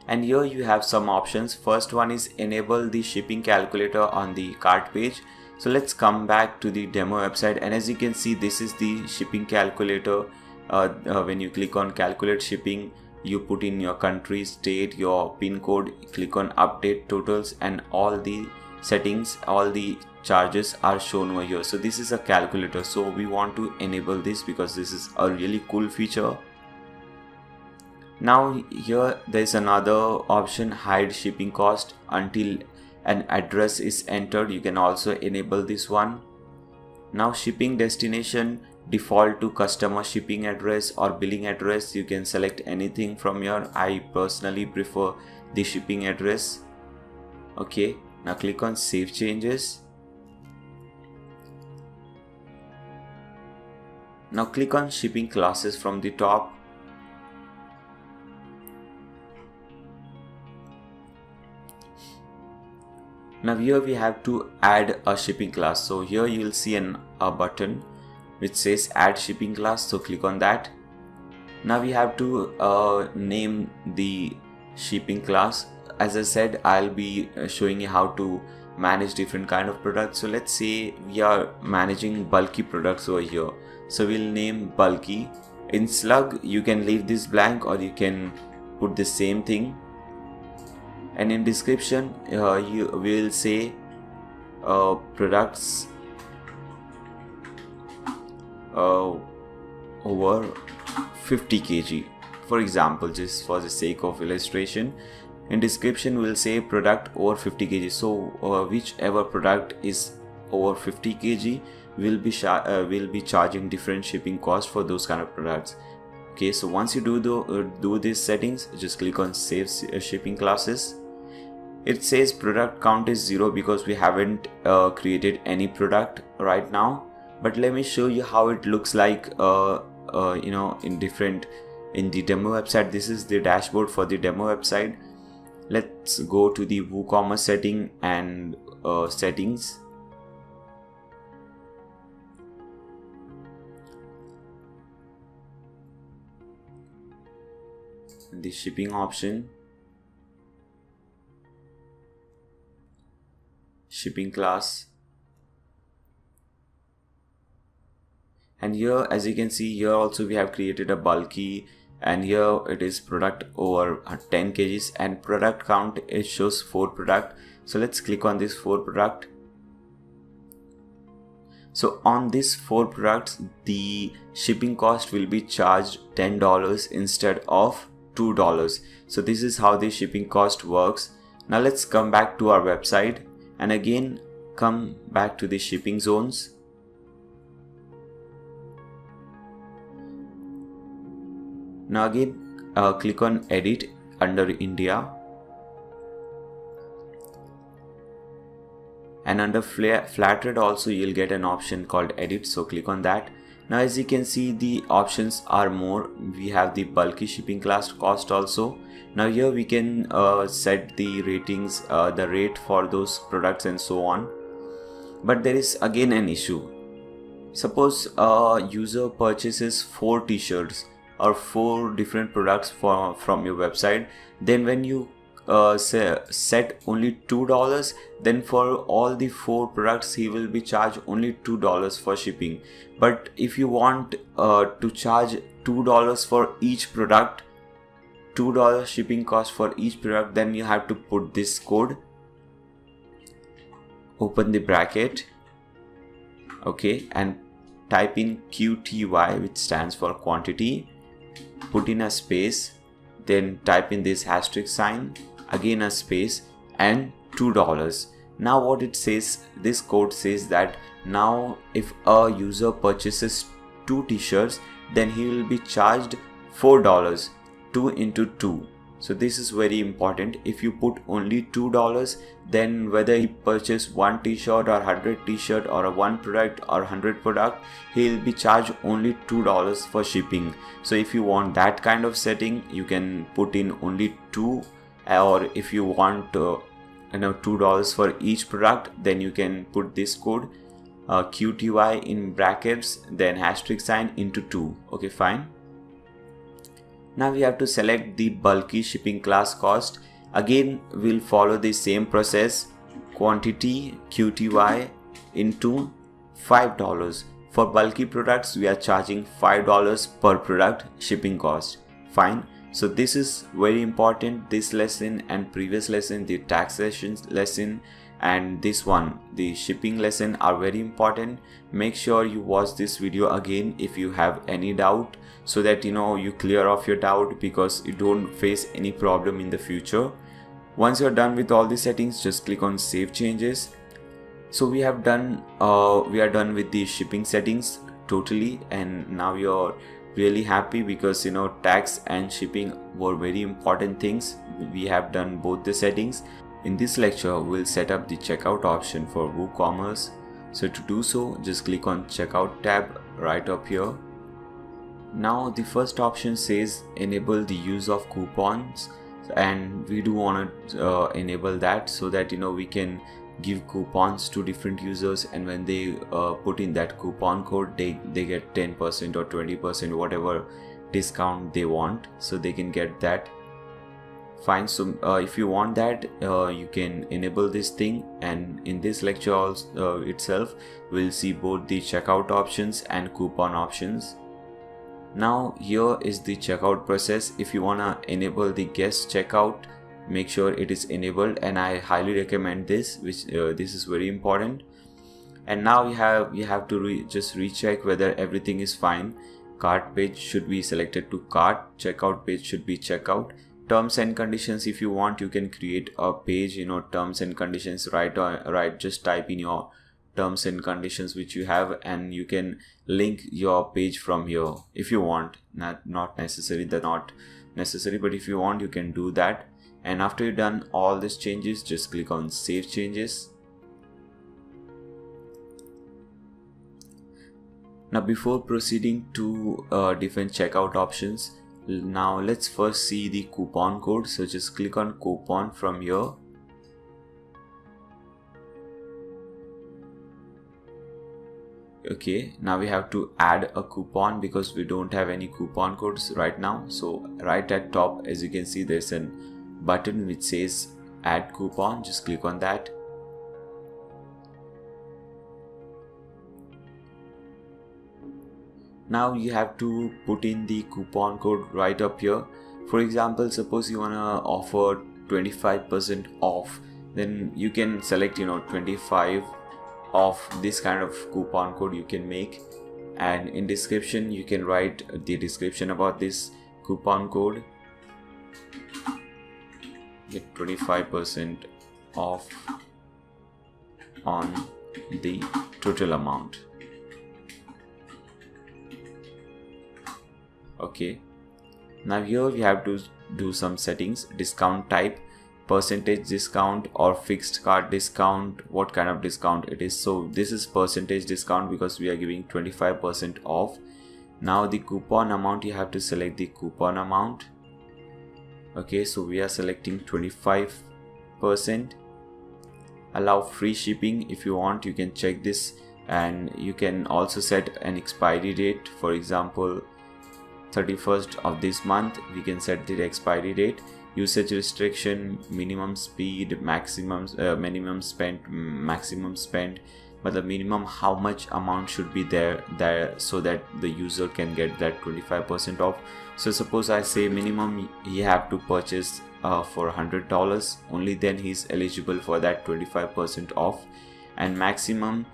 And here you have some options. First one is enable the shipping calculator on the cart page. So let's come back to the demo website, and as you can see, this is the shipping calculator. When you click on calculate shipping, you put in your country, state, your pin code, click on update totals, and all the settings, all the charges are shown over here. So this is a calculator, so we want to enable this because this is a really cool feature. Now here there is another option, hide shipping cost until an address is entered. You can also enable this one. Now shipping destination, default to customer shipping address or billing address. You can select anything from here. I personally prefer the shipping address. Okay, now click on Save Changes. Now click on Shipping Classes from the top. Now here we have to add a shipping class. So here you will see a button which says Add Shipping Class. So click on that. Now we have to name the shipping class. As I said, I'll be showing you how to manage different kind of products. So let's say we are managing bulky products over here. So we'll name bulky. In slug, you can leave this blank or you can put the same thing. And in description, you will say products over 50 kg. For example, just for the sake of illustration, in description we'll say product over 50 kg. So whichever product is over 50 kg will be charging different shipping cost for those kind of products. Okay, so once you do these settings, just click on Save Shipping Classes. It says product count is 0 because we haven't created any product right now. But let me show you how it looks like in the demo website. This is the dashboard for the demo website. Let's go to the WooCommerce setting and settings. The shipping option, shipping class, and here as you can see, here also we have created a bulky, and here it is product over 10 kgs, and product count, it shows 4 product. So let's click on this 4 product. So on these 4 products, the shipping cost will be charged $10 instead of $2. So this is how the shipping cost works. Now let's come back to our website and again come back to the shipping zones. Now again click on Edit under India, and under flat rate also you'll get an option called edit, so click on that. Now as you can see, the options are more. We have the bulky shipping class cost also. Now here we can set the ratings, the rate for those products and so on. But there is again an issue. Suppose a user purchases 4 t-shirts or 4 different products from your website, then when you set only $2, then for all the 4 products he will be charged only $2 for shipping. But if you want to charge $2 for each product, $2 shipping cost for each product, then you have to put this code, open the bracket, okay, and type in QTY, which stands for quantity, put in a space, then type in this asterisk sign, again a space, and $2. Now what it says, this code says that now if a user purchases 2 t-shirts, then he will be charged $4, 2 into 2. So this is very important. If you put only $2, then whether he purchase 1 t-shirt or 100 t-shirt or a 1 product or 100 product, he will be charged only $2 for shipping. So if you want that kind of setting, you can put in only 2, or if you want $2 for each product, then you can put this code QTY in brackets, then asterisk sign into 2. Okay, fine. Now we have to select the bulky shipping class cost. Again we'll follow the same process, quantity QTY into $5. For bulky products we are charging $5 per product shipping cost. Fine. So this is very important. This lesson and previous lesson, the taxation lesson, and this one, the shipping lesson, are very important. Make sure you watch this video again if you have any doubt, so that you clear off your doubt, because you don't face any problem in the future. Once you're done with all the settings, just click on save changes. So we are done with the shipping settings totally, and now you're really happy because tax and shipping were very important things. We have done both the settings. In this lecture we'll set up the checkout option for WooCommerce. So to do so, just click on checkout tab right up here. Now the first option says enable the use of coupons, and we do want to enable that, so that we can give coupons to different users, and when they put in that coupon code, they get 10% or 20%, whatever discount they want, so they can get that. Fine. So if you want that, you can enable this thing, and in this lecture also, itself we'll see both the checkout options and coupon options. Now here is the checkout process. If you wanna enable the guest checkout, make sure it is enabled, and I highly recommend this, which this is very important. And now you have to just recheck whether everything is fine. Cart page should be selected to cart, checkout page should be checkout. Terms and conditions, if you want, you can create a page, terms and conditions, right, just type in your terms and conditions which you have, and you can link your page from here if you want. Not necessary, but if you want, you can do that. And after you've done all these changes, just click on save changes. Now before proceeding to different checkout options, now let's first see the coupon code. So just click on coupon from here. Okay, now we have to add a coupon because we don't have any coupon codes right now. So right at top, as you can see, there's a button which says add coupon. Just click on that. Now you have to put in the coupon code right up here. For example, suppose you wanna offer 25% off, then you can select 25 of this kind of coupon code you can make, and in description you can write the description about this coupon code. Get 25% off on the total amount. Okay, now here we have to do some settings. Discount type, percentage discount or fixed card discount, what kind of discount it is. So this is percentage discount because we are giving 25% off. Now the coupon amount, you have to select the coupon amount. Okay, so we are selecting 25%. Allow free shipping. If you want, you can check this, and you can also set an expiry date. For example, 31st of this month, we can set the expiry date. Usage restriction, minimum speed, maximum minimum spent, maximum spent, but the minimum how much amount should be there so that the user can get that 25% off. So suppose I say minimum he have to purchase for $100, only then he's eligible for that 25% off, and maximum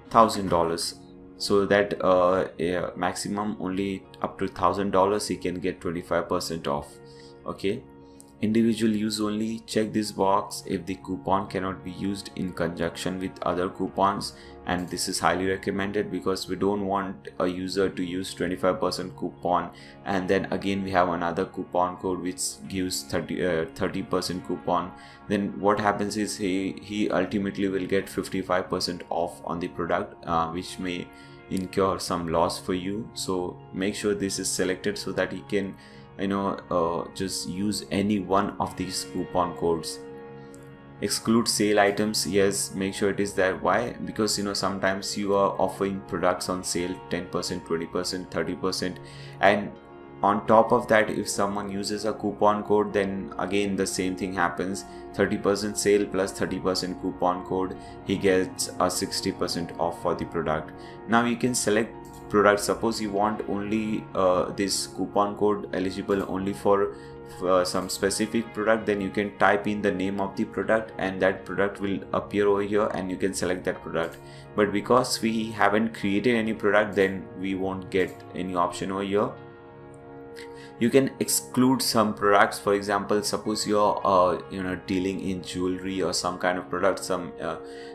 $1,000, so that maximum only up to $1,000 he can get 25% off. Okay, individual use only, check this box if the coupon cannot be used in conjunction with other coupons, and this is highly recommended because we don't want a user to use 25% coupon and then again we have another coupon code which gives 30% coupon. Then what happens is he ultimately will get 55% off on the product, which may incur some loss for you. So make sure this is selected so that he can just use any one of these coupon codes. Exclude sale items, yes, make sure it is there. Why? Because sometimes you are offering products on sale 10%, 20%, 30%, and on top of that if someone uses a coupon code, then again the same thing happens. 30% sale plus 30% coupon code, he gets a 60% off for the product. Now you can select product. Suppose you want only this coupon code eligible only for some specific product, then you can type in the name of the product and that product will appear over here and you can select that product. But because we haven't created any product, then we won't get any option over here. You can exclude some products. For example, suppose you're dealing in jewelry or some kind of product, some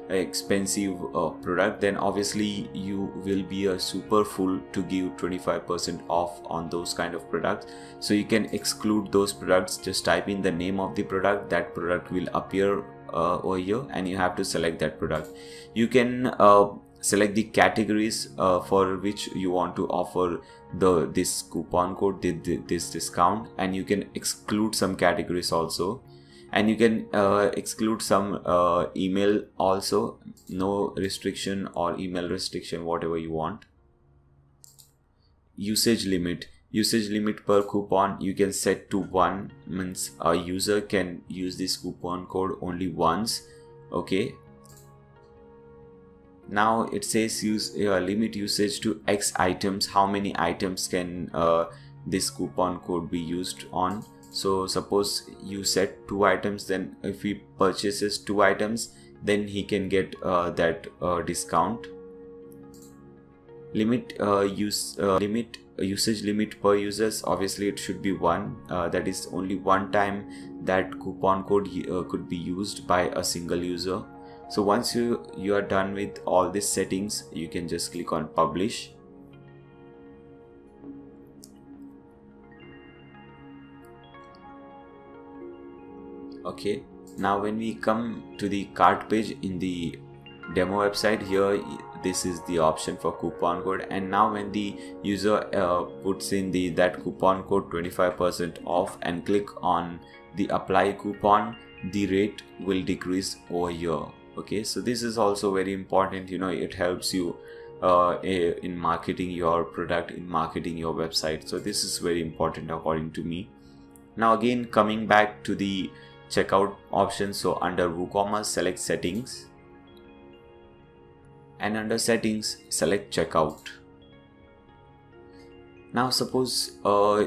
expensive product, then obviously you will be a super fool to give 25% off on those kind of products. So you can exclude those products. Just type in the name of the product, that product will appear over here and you have to select that product. You can select the categories for which you want to offer this coupon code, this discount, and you can exclude some categories also, and you can exclude some email also, no restriction or email restriction, whatever you want. Usage limit per coupon you can set to 1, means a user can use this coupon code only once. Okay, now it says limit usage to X items. How many items can this coupon code be used on? So suppose you set 2 items, then if he purchases 2 items, then he can get that discount. Usage limit per users, obviously it should be 1. That is only one time that coupon code could be used by a single user. So once you are done with all these settings, you can just click on publish. Okay, now when we come to the cart page in the demo website, here this is the option for coupon code, and now when the user puts in that coupon code 25% off and click on the apply coupon, the rate will decrease over here. Okay, so this is also very important. It helps you in marketing your product, in marketing your website. So this is very important according to me. Now again, coming back to the checkout option, so under WooCommerce select settings, and under settings select checkout. Now suppose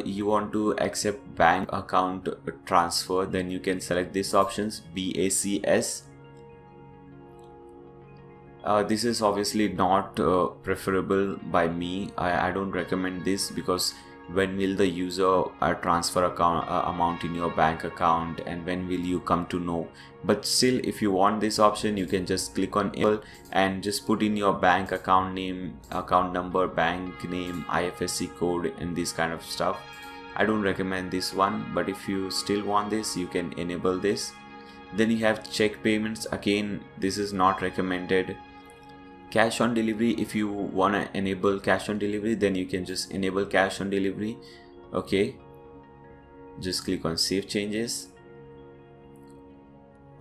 you want to accept bank account transfer, then you can select these options, BACS. This is obviously not preferable by me. I don't recommend this, because when will the user transfer amount in your bank account, and when will you come to know? But still, if you want this option, you can just click on enable and just put in your bank account name, account number, bank name, IFSC code, and this kind of stuff. I don't recommend this one, but if you still want this, you can enable this. Then you have check payments. Again, this is not recommended. Cash on delivery, if you want to enable cash on delivery, then you can just enable cash on delivery. Okay, just click on save changes.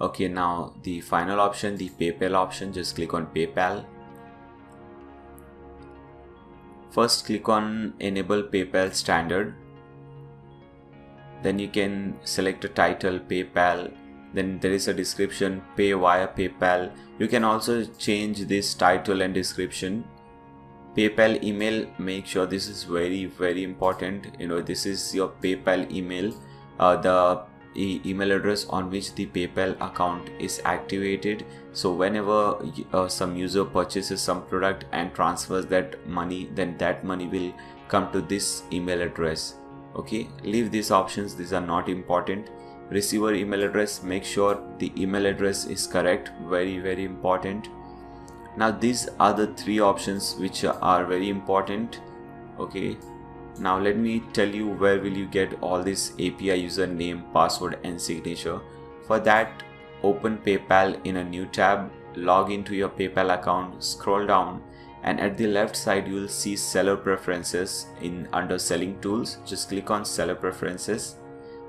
Okay, now the final option, the PayPal option, just click on PayPal. First click on enable PayPal standard. Then you can select a title, PayPal. Then there is a description, pay via PayPal. You can also change this title and description. PayPal email, make sure this is very important. This is your PayPal email, the email address on which the PayPal account is activated. So whenever some user purchases some product and transfers that money, then that money will come to this email address. Okay, leave these options, these are not important. Receiver email address, make sure the email address is correct, very important. Now these are the three options which are very important. Okay, now let me tell you where will you get all this API username, password and signature. For that, open PayPal in a new tab, log into your PayPal account, scroll down, and at the left side you will see seller preferences. Under selling tools, just click on seller preferences.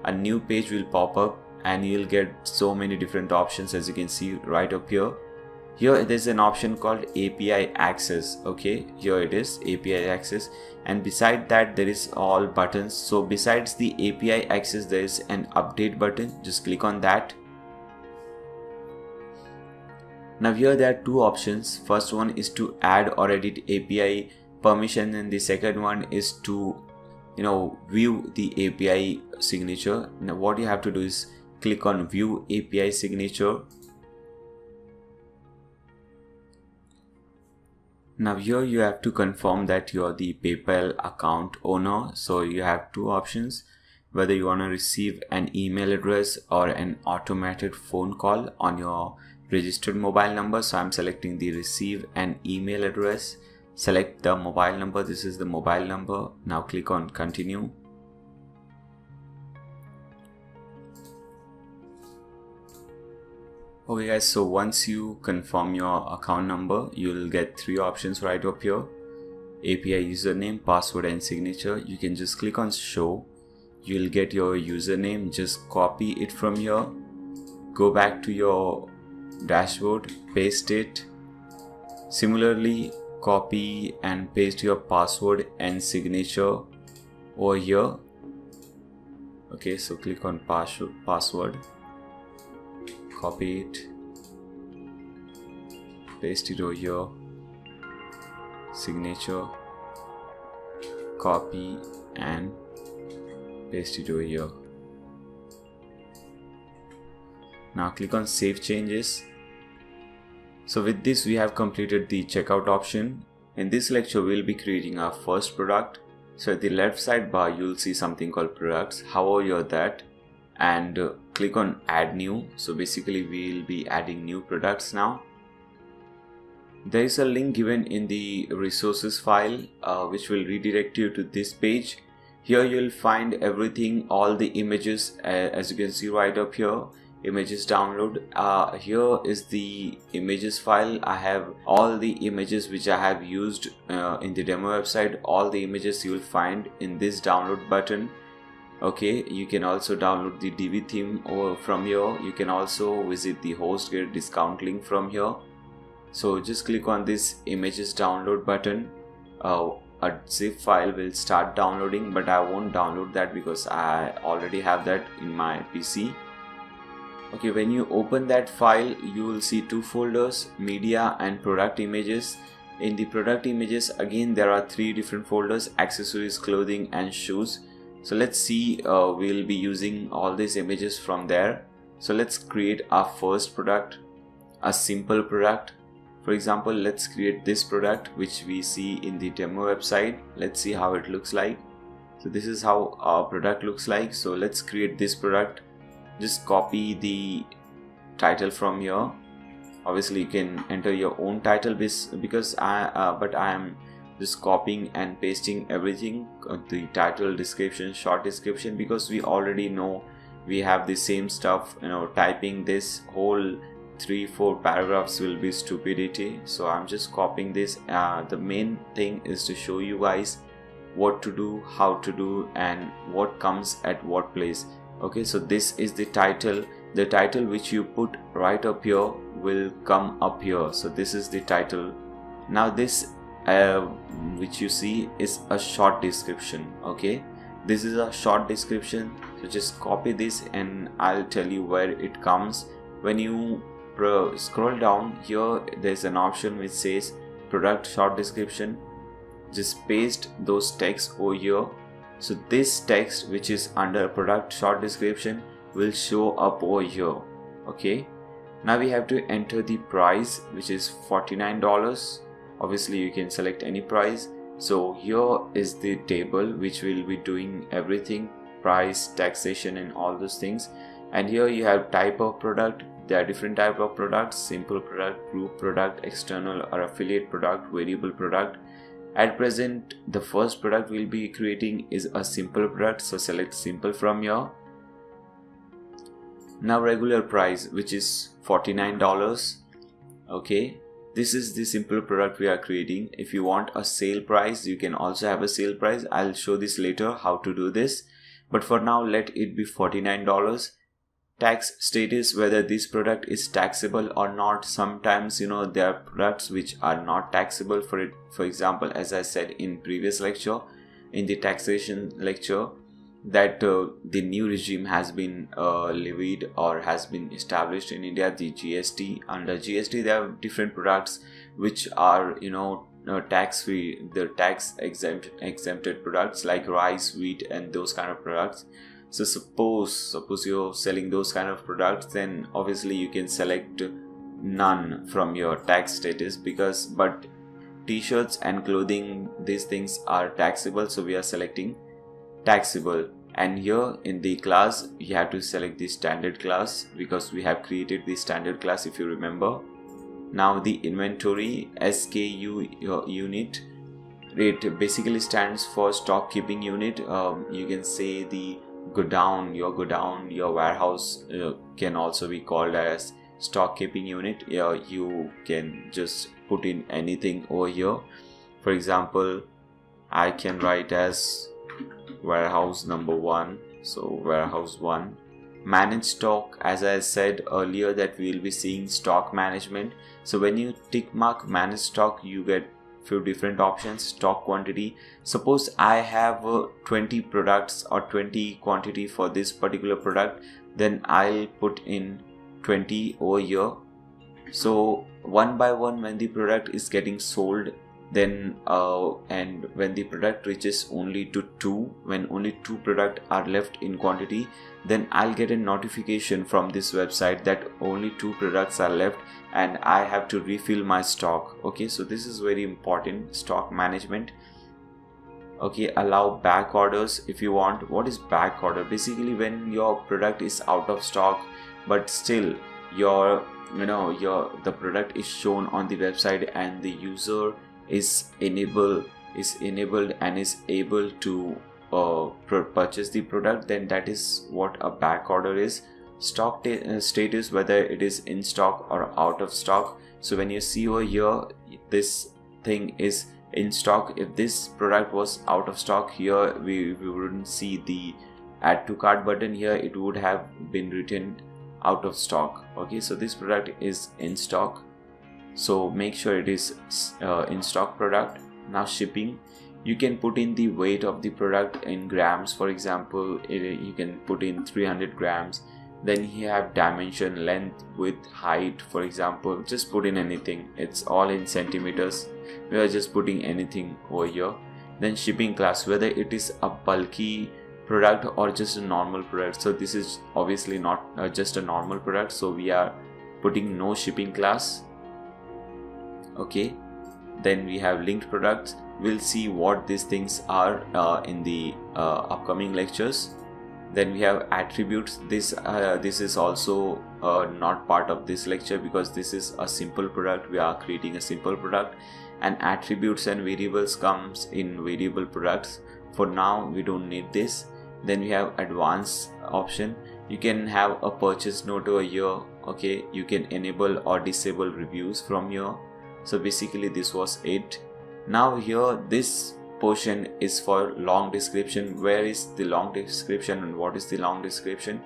A new page will pop up and you'll get so many different options, as you can see right up here. Here there's an option called API access. Okay, here it is, API access, and beside that there is all buttons. So besides the API access, there is an update button, just click on that. Now here there are two options. First one is to add or edit API permission, and the second one is to view the API signature. Now what you have to do is click on view API signature. Now here you have to confirm that you are the PayPal account owner. So you have two options, whether you want to receive an email address or an automated phone call on your registered mobile number. So I'm selecting the receive an email address. Select the mobile number, this is the mobile number. Now click on continue. Okay guys, so once you confirm your account number, you'll get three options right up here: API username, password and signature. You can just click on show. You'll get your username, just copy it from here, go back to your dashboard, paste it. Similarly, copy and paste your password and signature over here. Okay, so click on password, copy it, paste it over here, signature, copy and paste it over here. Now click on save changes. So with this we have completed the checkout option. In this lecture we'll be creating our first product. So at the left sidebar you'll see something called products. Hover over that and click on add new. So basically we'll be adding new products now. There is a link given in the resources file which will redirect you to this page. Here you'll find everything, all the images, as you can see right up here. Images download. Here is the images file. I have all the images which I have used in the demo website. All the images you will find in this download button. Okay, you can also download the Divi theme from here. You can also visit the HostGator discount link from here. So just click on this images download button. A zip file will start downloading, but I won't download that because I already have that in my PC. Okay, when you open that file, you will see two folders, media and product images. In the product images, again there are three different folders: accessories, clothing and shoes. So let's see, we'll be using all these images from there. So let's create our first product, a simple product. For example, let's create this product which we see in the demo website. Let's see how it looks like. So this is how our product looks like. So let's create this product. Just copy the title from here. Obviously you can enter your own title because I am just copying and pasting everything, the title, description, short description, because we already know we have the same stuff. Typing this whole 3-4 paragraphs will be stupidity, so I'm just copying this. The main thing is to show you guys what to do, how to do, and what comes at what place. Okay, so this is the title. The title which you put right up here will come up here. So this is the title. Now this which you see is a short description. Okay, this is a short description, so just copy this and I'll tell you where it comes. When you scroll down here, there's an option which says product short description. Just paste those texts over here. So this text which is under product short description will show up over here. Okay, now we have to enter the price, which is $49. Obviously you can select any price. So here is the table which will be doing everything, price, taxation, and all those things. And here you have type of product. There are different type of products: simple product, group product, external or affiliate product, variable product. At present, the first product we'll be creating is a simple product, so select simple from here. Now regular price, which is $49. Okay, this is the simple product we are creating. If you want a sale price, you can also have a sale price. I'll show this later how to do this, but for now let it be $49. Tax status, whether this product is taxable or not. Sometimes there are products which are not taxable. For example, as I said in previous lecture, in the taxation lecture, that the new regime has been levied or has been established in India, the GST. Under GST there are different products which are tax free, the tax exempted products like rice, wheat, and those kind of products. So suppose you're selling those kind of products, then obviously you can select none from your tax status, but t-shirts and clothing, these things are taxable, so we are selecting taxable. And here in the class you have to select the standard class because we have created the standard class, if you remember. Now the inventory SKU unit, it basically stands for stock keeping unit. You can say the godown, your warehouse can also be called as stock keeping unit. You can just put in anything over here. For example, I can write as warehouse number 1, so warehouse 1. Manage stock, as I said earlier that we will be seeing stock management. So when you tick mark manage stock, you get few different options. Stock quantity, suppose I have 20 products or 20 quantity for this particular product, then I'll put in 20 over here. So one by one, when the product is getting sold, then and when the product reaches only to 2, when only 2 products are left in quantity, then I'll get a notification from this website that only 2 products are left and I have to refill my stock. Okay, so this is very important, stock management. Okay, allow back orders if you want. What is back order? Basically when your product is out of stock but still the product is shown on the website and the user is enabled and is able to purchase the product, then that is what a back order is. Stock status, whether it is in stock or out of stock. So when you see over here, this thing is in stock. If this product was out of stock, here we wouldn't see the add to cart button. Here it would have been written out of stock. Okay, so this product is in stock, so make sure it is in stock product. Now shipping, you can put in the weight of the product in grams. For example, you can put in 300 grams. Then you have dimension, length, width, height. For example, just put in anything. It's all in centimeters. We are just putting anything over here. Then shipping class, whether it is a bulky product or just a normal product. So this is obviously not just a normal product, so we are putting no shipping class. Okay, then we have linked products. We'll see what these things are in the upcoming lectures. Then we have attributes. This is also not part of this lecture because this is a simple product. We are creating a simple product, and attributes and variables comes in variable products. For now we don't need this. Then we have advanced option. You can have a purchase note over here. Okay, you can enable or disable reviews from here. So basically this was it. Now here this portion is for long description. Where is the long description and what is the long description?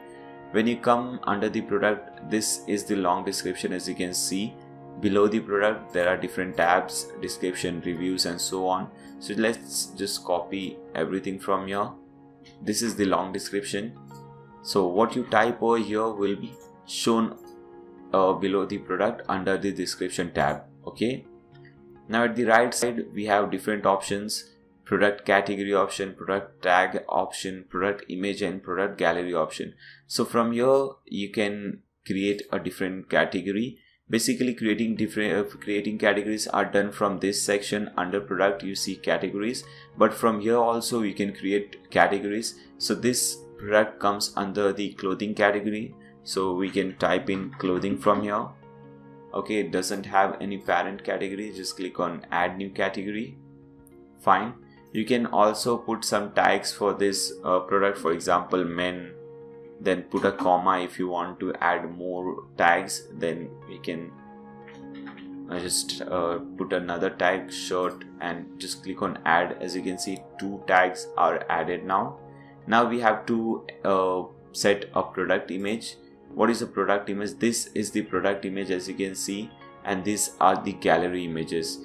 When you come under the product, this is the long description. As you can see below the product there are different tabs, description, reviews and so on. So let's just copy everything from here. This is the long description. So what you type over here will be shown below the product under the description tab. Okay, now at the right side we have different options: product category option, product tag option, product image and product gallery option. So from here you can create a different category. Basically creating categories are done from this section. Under product you see categories, but from here also you can create categories. So this product comes under the clothing category, so we can type in clothing from here. Okay, it doesn't have any parent category, just click on add new category. Fine. You can also put some tags for this product, for example men, then put a comma. If you want to add more tags, then we can just put another tag, shirt, and just click on add. As you can see 2 tags are added now. Now we have to set a product image. What is a product image? This is the product image, as you can see, and these are the gallery images.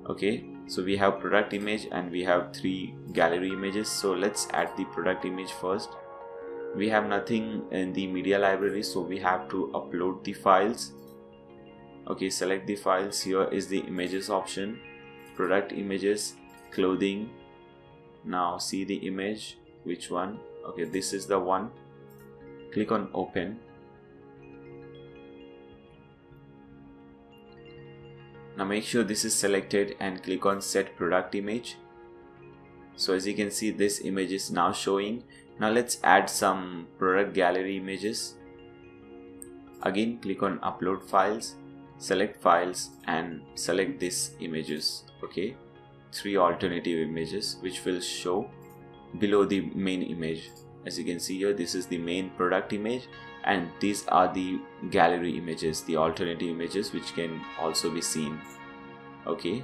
Okay, so we have product image and we have 3 gallery images. So let's add the product image first. We have nothing in the media library, so we have to upload the files. Okay, select the files. Here is the images option, product images, clothing. Now see the image, which one? Okay, this is the one. Click on open. Now make sure this is selected and click on set product image. So as you can see, this image is now showing. Now let's add some product gallery images. Again click on upload files, select files and select these images. Okay, 3 alternative images which will show below the main image. As you can see here, this is the main product image and these are the gallery images, the alternative images which can also be seen. Okay,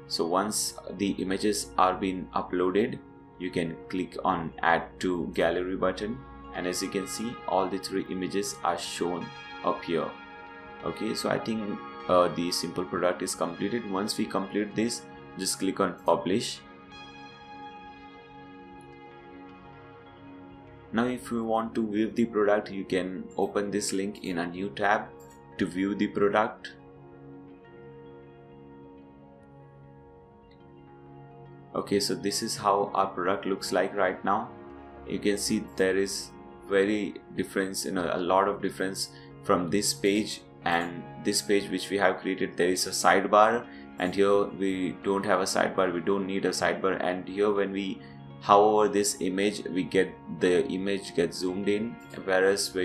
so once the images are being uploaded, you can click on add to gallery button, and as you can see all the 3 images are shown up here. Okay, so I think the simple product is completed. Once we complete this, just click on publish. Now if you want to view the product, you can open this link in a new tab to view the product. Okay, so this is how our product looks like right now. You can see there is very difference, a lot of difference from this page and this page which we have created. There is a sidebar and here we don't have a sidebar, we don't need a sidebar, and here when we hover over this image, we get the image gets zoomed in, whereas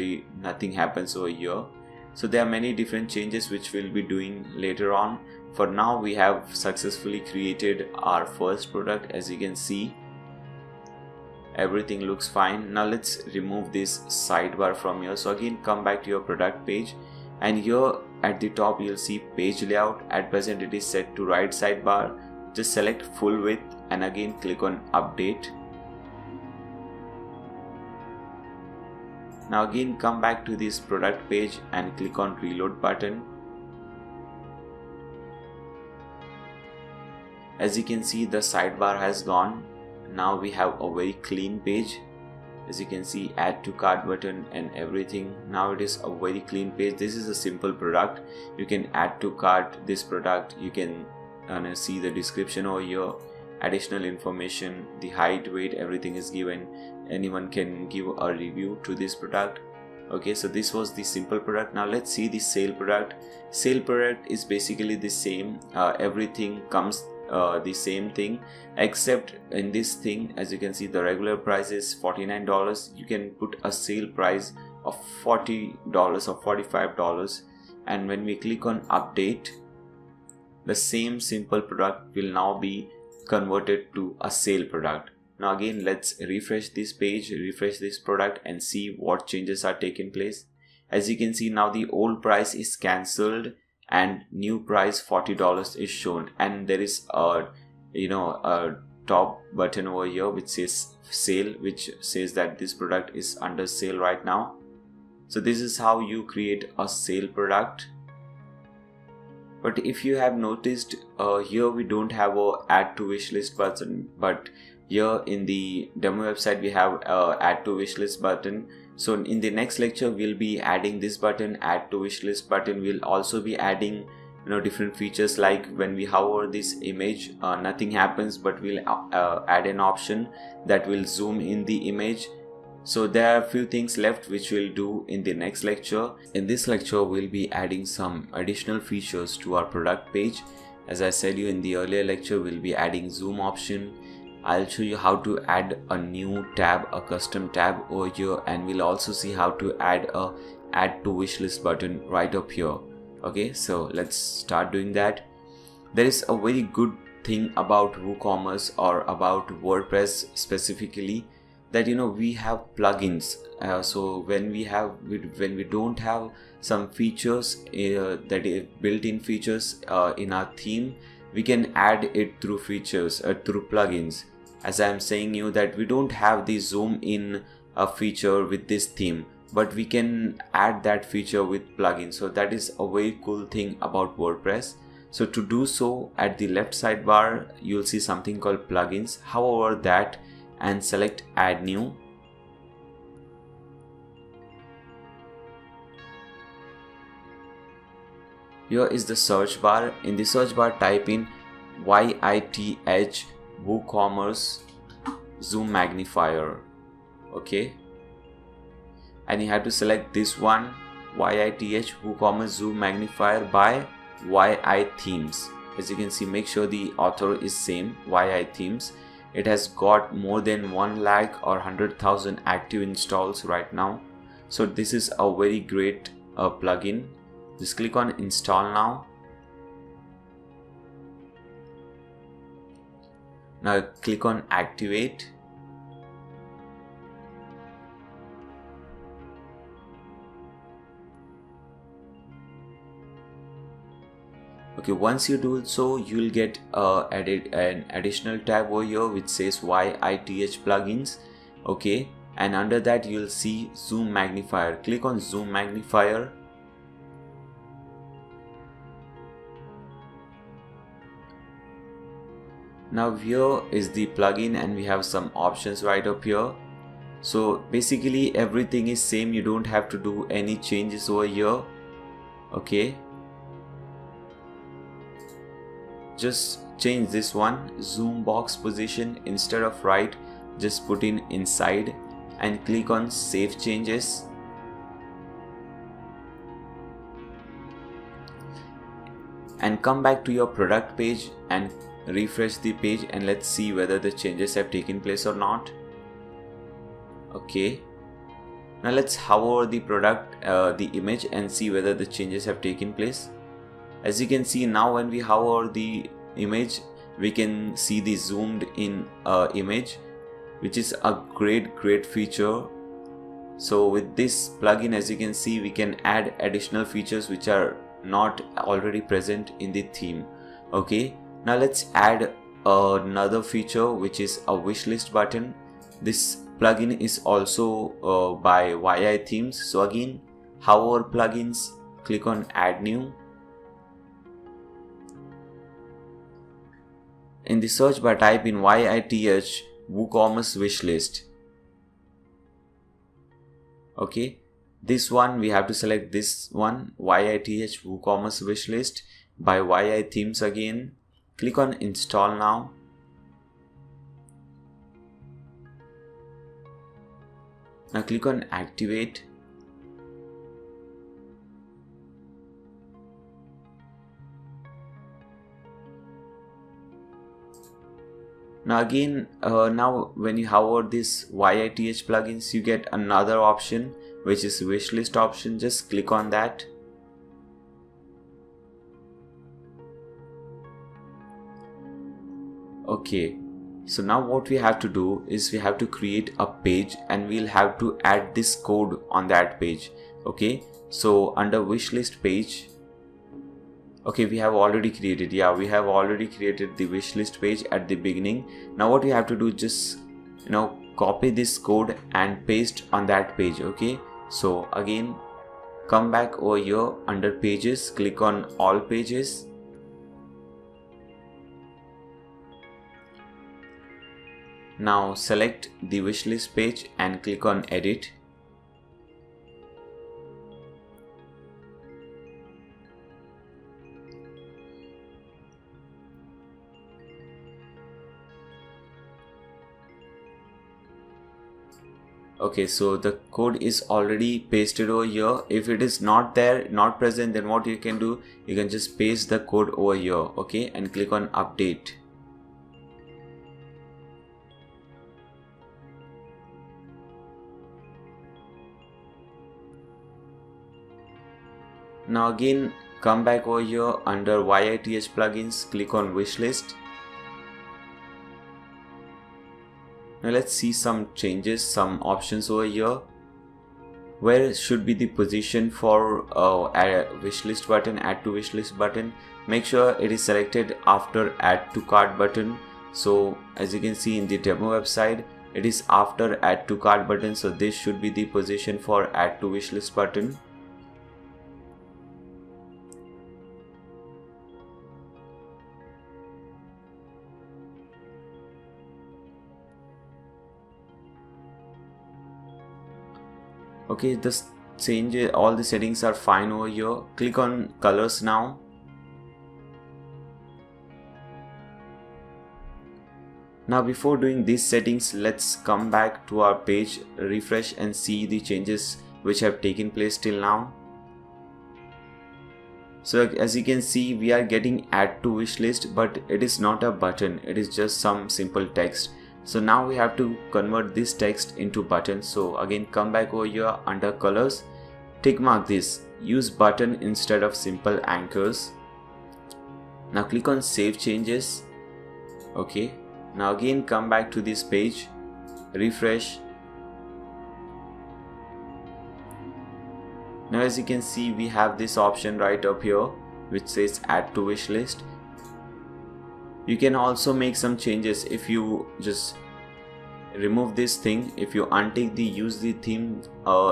nothing happens over here. So there are many different changes which we'll be doing later on. For now we have successfully created our first product. As you can see, everything looks fine. Now let's remove this sidebar from here. So again come back to your product page, and here at the top you'll see page layout. At present it is set to right sidebar. Just select full width and again click on update. Now again come back to this product page and click on reload button. As you can see, the sidebar has gone. Now we have a very clean page. As you can see, add to cart button and everything. Now it is a very clean page. This is a simple product. You can add to cart this product. You can see the description over here, additional information, the height, weight, everything is given. Anyone can give a review to this product. Okay, so this was the simple product. Now let's see the sale product. Sale product is basically the same. Everything comes the same thing, except in this thing, as you can see, the regular price is $49. You can put a sale price of $40 or $45, and when we click on update, the same simple product will now be converted to a sale product. Now again, let's refresh this page, refresh this product, and see what changes are taking place. As you can see, now the old price is cancelled and new price $40 is shown, and there is a a top button over here which says sale, which says that this product is under sale right now. So this is how you create a sale product. But if you have noticed, here we don't have a add to wishlist button, but here in the demo website we have a add to wishlist button. So in the next lecture we'll be adding this button, add to wishlist button. We'll also be adding different features, like when we hover this image, nothing happens, but we'll add an option that will zoom in the image. So there are a few things left which we'll do in the next lecture. In this lecture we'll be adding some additional features to our product page. As I said you in the earlier lecture, we'll be adding zoom option. I'll show you how to add a new tab, a custom tab over here, and we'll also see how to add a add to wishlist button right up here. Okay, so let's start doing that. There is a very good thing about WooCommerce, or about WordPress specifically, that we have plugins. So when we don't have some features, that is built-in features in our theme, we can add it through features, through plugins. As I am saying you that we don't have the zoom in feature with this theme, but we can add that feature with plugins. So that is a very cool thing about WordPress. So to do so, at the left sidebar you'll see something called plugins. However that, and select add new. Here is the search bar. In the search bar type in YITH WooCommerce zoom magnifier. Okay, and you have to select this one, YITH WooCommerce zoom magnifier by YI themes. As you can see, make sure the author is same, YI themes. It has got more than 1 lakh or 100,000 active installs right now. So this is a very great plugin. Just click on install now. Now click on activate. Okay, once you do so, you will get added an additional tab over here which says YITH plugins. Okay, and under that you will see zoom magnifier. Click on zoom magnifier. Now here is the plugin, and we have some options right up here. So basically everything is same, you don't have to do any changes over here. Okay, just change this one, zoom box position, instead of right, just put in inside, and click on save changes. And come back to your product page and refresh the page, and let's see whether the changes have taken place or not. Okay, now let's hover the product, the image, and see whether the changes have taken place. As you can see, now when we hover the image, we can see the zoomed in image, which is a great feature. So with this plugin, as you can see, we can add additional features which are not already present in the theme. Okay, now let's add another feature, which is a wishlist button. This plugin is also by YI themes. So again, hover plugins, click on add new. In the search bar type in YITH WooCommerce wishlist. Okay, this one we have to select, this one, YITH WooCommerce wishlist by YI themes. Again, click on install now. Now click on activate. Now again, now when you hover this YITH plugins, you get another option which is wishlist option. Just click on that. Okay, so now what we have to do is we have to create a page and we'll have to add this code on that page. Okay, so under wishlist page, okay, we have already created, yeah, we have already created the wishlist page at the beginning. Now what we have to do, just copy this code and paste on that page. Okay, so again, come back over here under pages, click on all pages. Now select the wishlist page and click on edit. Okay, so the code is already pasted over here. If it is not there, not present, then what you can do, you can just paste the code over here. Okay, and click on update. Now again, come back over here under YITH plugins, click on wishlist. Now let's see some changes, some options over here. Where should be the position for a wishlist button, add to wishlist button? Make sure it is selected after add to cart button. So as you can see in the demo website, it is after add to cart button. So this should be the position for add to wishlist button. Okay, this change, all the settings are fine over here. Click on colors now. Now before doing these settings, let's come back to our page, refresh and see the changes which have taken place till now. So as you can see, we are getting add to wish list, but it is not a button, it is just some simple text. So now we have to convert this text into button. So again, come back over here under colors, tick mark this, use button instead of simple anchors. Now click on save changes. Okay, now again come back to this page, refresh. Now as you can see, we have this option right up here which says add to wish list. You can also make some changes. If you just remove this thing, if you untick the use the theme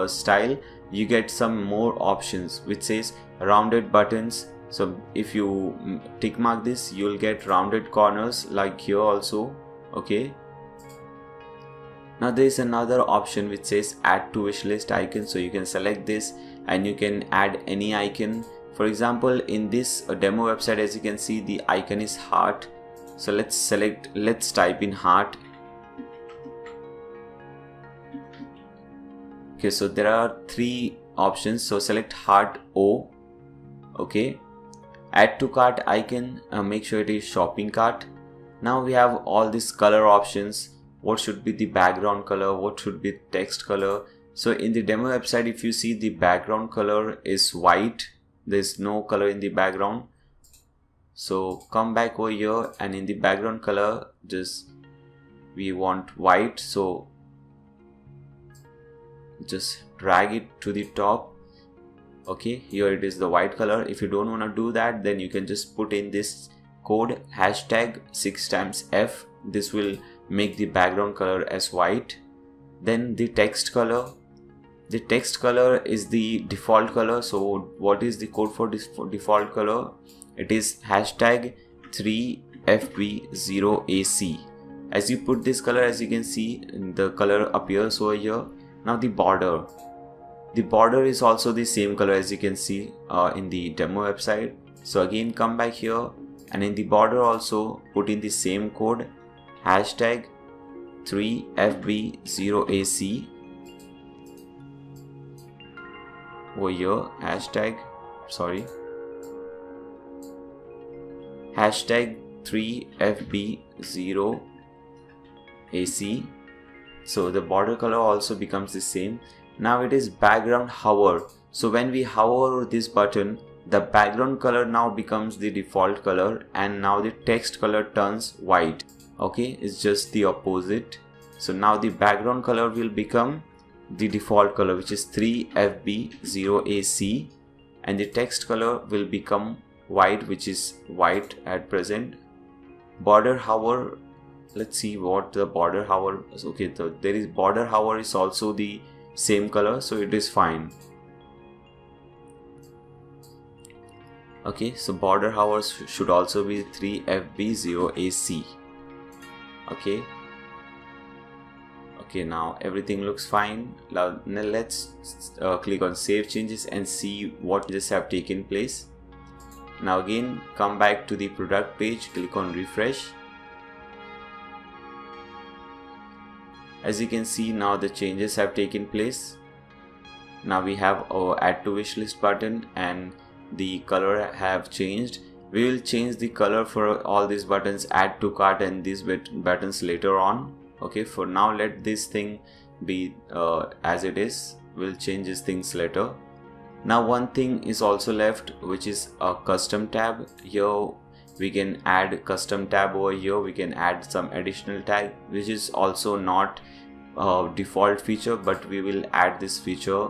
style, you get some more options which says rounded buttons. So if you tick mark this, you'll get rounded corners like here also. Okay, now there is another option which says add to wish list icon. So you can select this and you can add any icon. For example, in this demo website, as you can see, the icon is heart. So let's type in heart. Okay, so there are three options. So select heart O. Okay, add to cart icon, make sure it is shopping cart. Now we have all these color options. What should be the background color, what should be text color. So in the demo website, if you see, the background color is white, there's no color in the background. So come back over here and in the background color, just we want white. So just drag it to the top. Okay, here it is the white color. If you don't want to do that, then you can just put in this code hashtag 6x F. This will make the background color as white. Then the text color. The text color is the default color. So what is the code for this default color? It is hashtag 3FB0AC. As you put this color, as you can see, the color appears over here. Now the border. The border is also the same color as you can see in the demo website. So again, come back here and in the border also put in the same code hashtag 3FB0AC. Over here, hashtag 3FB0 AC. So the border color also becomes the same. Now it is background hover. So when we hover over this button, the background color now becomes the default color, and now the text color turns white. Okay, it's just the opposite. So now the background color will become the default color, which is 3FB0AC, and the text color will become white, which is white at present. Border hover, let's see what the border hover is. Okay, there is border hover is also the same color, so it is fine. Okay, so border hover should also be 3FB0AC. Okay, now everything looks fine. Now let's click on save changes and see what just have taken place. Now again, come back to the product page, click on refresh. As you can see, now the changes have taken place. Now we have our add to wish list button and the color have changed. We will change the color for all these buttons, add to cart and these buttons later on. Okay, for now let this thing be as it is. We'll change these things later. Now one thing is also left, which is a custom tab. Here we can add custom tab over here. We can add some additional tag, which is also not a default feature, but we will add this feature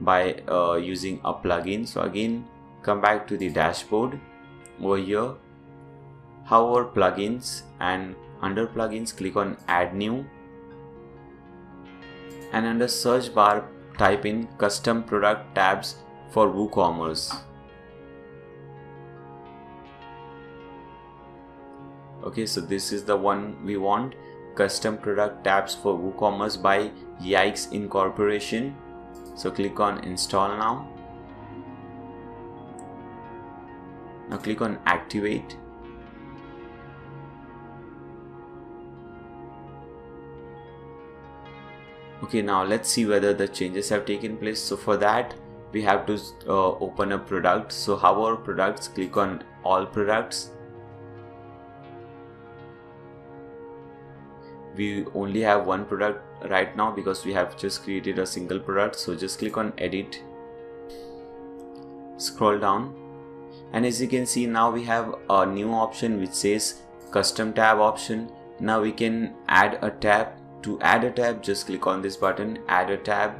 by using a plugin. So again, come back to the dashboard. Over here, hover plugins, and under plugins click on add new, and under search bar type in custom product tabs for WooCommerce. Okay, so this is the one we want, custom product tabs for WooCommerce by Yikes Incorporation. So click on install now. Now click on activate. Okay, now let's see whether the changes have taken place. So for that we have to open a product. So hover products, click on all products. We only have one product right now because we have just created a single product. So just click on edit, scroll down, and as you can see, now we have a new option which says custom tab option. Now we can add a tab. To add a tab, just click on this button, add a tab.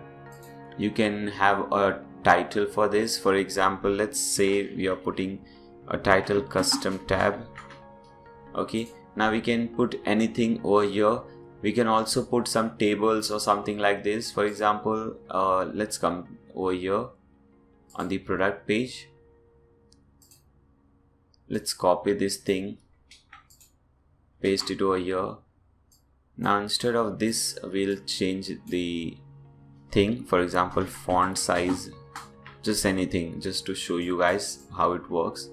You can have a title for this. For example, let's say we are putting a title custom tab. Okay, now we can put anything over here. We can also put some tables or something like this. For example, let's come over here on the product page. Let's copy this thing, paste it over here. Now instead of this, we'll change the thing. For example, font size, just anything, just to show you guys how it works.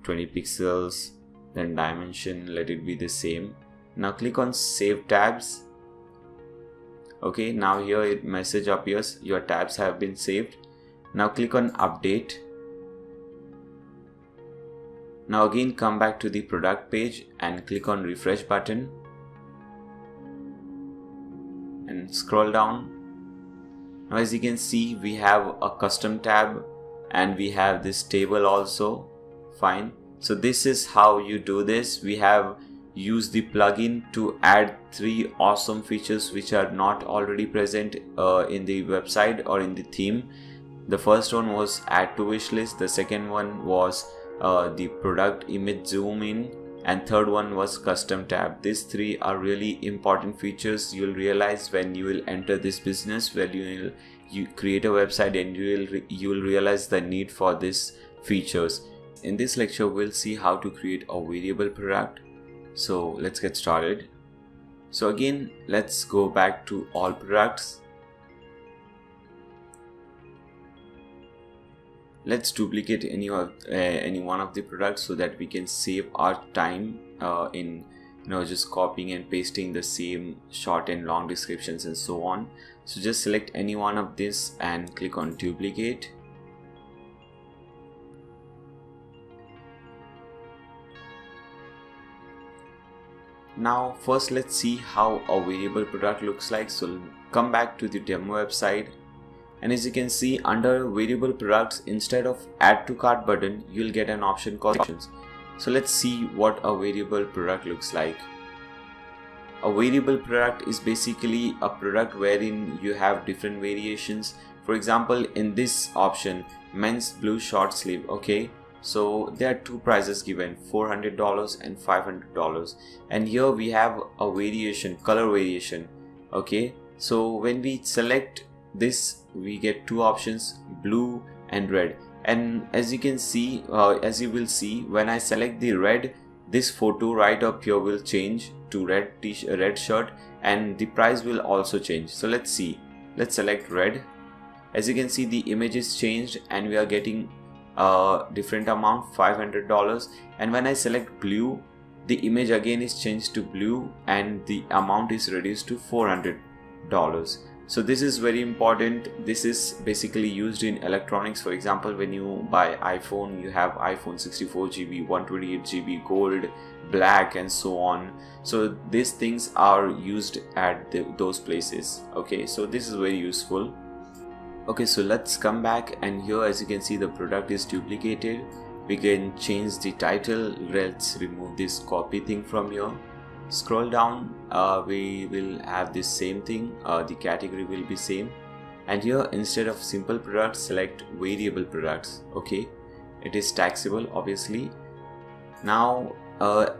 20 pixels, then dimension, let it be the same. Now click on save tabs. Okay, now here it message appears, your tabs have been saved. Now click on update. Now again, come back to the product page and click on refresh button and scroll down. Now as you can see, we have a custom tab and we have this table also. Fine. So this is how you do this. We have used the plugin to add 3 awesome features which are not already present in the website or in the theme. The first one was add to wish list, the second one was the product image zoom in, and third one was custom tab. These 3 are really important features. You'll realize when you will enter this business, when you create a website, and you will realize the need for these features. In this lecture, we'll see how to create a variable product. So let's get started. So again, let's go back to all products. Let's duplicate any one of the products so that we can save our time in just copying and pasting the same short and long descriptions and so on. So just select any one of this and click on duplicate. Now first let's see how a variable product looks like. So come back to the demo website, and as you can see, under variable products, instead of add to cart button, you'll get an option called options. So let's see what a variable product looks like. A variable product is basically a product wherein you have different variations. For example, in this option, men's blue short sleeve, okay, so there are two prices given, $400 and $500, and here we have a variation, color variation, okay. So when we select this, we get two options, blue and red, and as you can see, as you will see, when I select the red, this photo right up here will change to red shirt, and the price will also change. So let's see, let's select red. As you can see, the image is changed and we are getting a different amount, $500, and when I select blue, the image again is changed to blue and the amount is reduced to $400. So this is very important. This is basically used in electronics. For example, when you buy iPhone, you have iPhone 64GB, 128GB, gold, black, and so on. So these things are used at those places. Okay, so this is very useful. Okay, so let's come back, and here as you can see, the product is duplicated. We can change the title. Let's remove this copy thing from here. Scroll down, we will have this same thing, the category will be same, and here instead of simple products, select variable products. Okay, it is taxable obviously. Now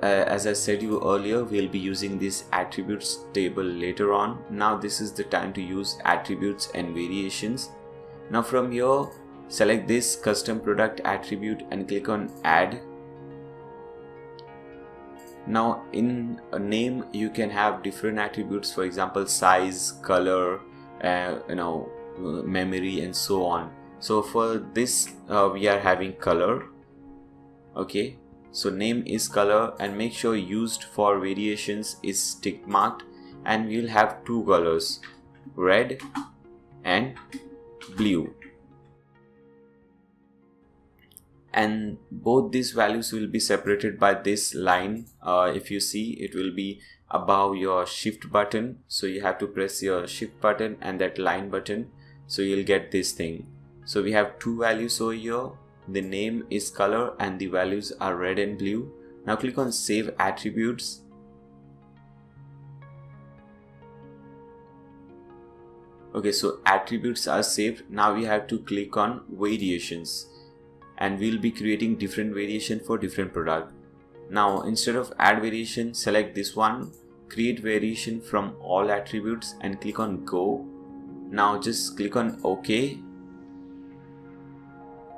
as I said you earlier, we'll be using this attributes table later on. Now this is the time to use attributes and variations. Now from here, select this custom product attribute and click on add. Now in a name, you can have different attributes, for example size, color, memory, and so on. So for this we are having color. Okay, so name is color, and make sure used for variations is tick marked, and we'll have two colors, red and blue, and both these values will be separated by this line. If you see, it will be above your shift button, so you have to press your shift button and that line button, so you'll get this thing. So we have two values over here, the name is color and the values are red and blue. Now click on save attributes. Okay, so attributes are saved. Now we have to click on variations, and we'll be creating different variation for different product. Now instead of add variation, select this one, create variation from all attributes, and click on go. Now just click on OK.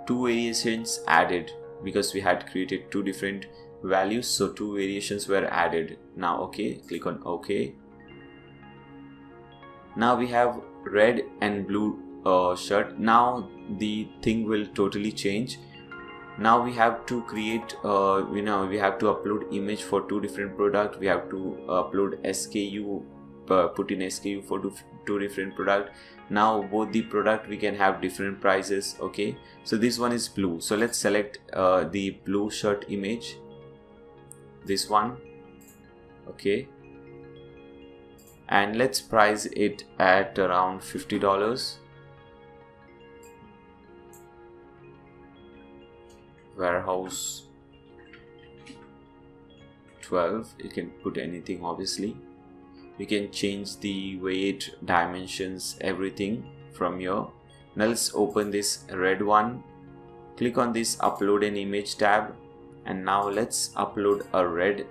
Two variations added because we had created two different values, so two variations were added. Now okay, click on OK. Now we have red and blue shirt. Now the thing will totally change. Now we have to create we have to upload image for two different products. We have to upload SKU, put in SKU for two different product. Now both the product we can have different prices. Okay, so this one is blue, so let's select the blue shirt image, this one. Okay, and let's price it at around $50. Warehouse 12, you can put anything obviously. You can change the weight, dimensions, everything from here. Now let's open this red one, click on this upload an image tab, and now let's upload a red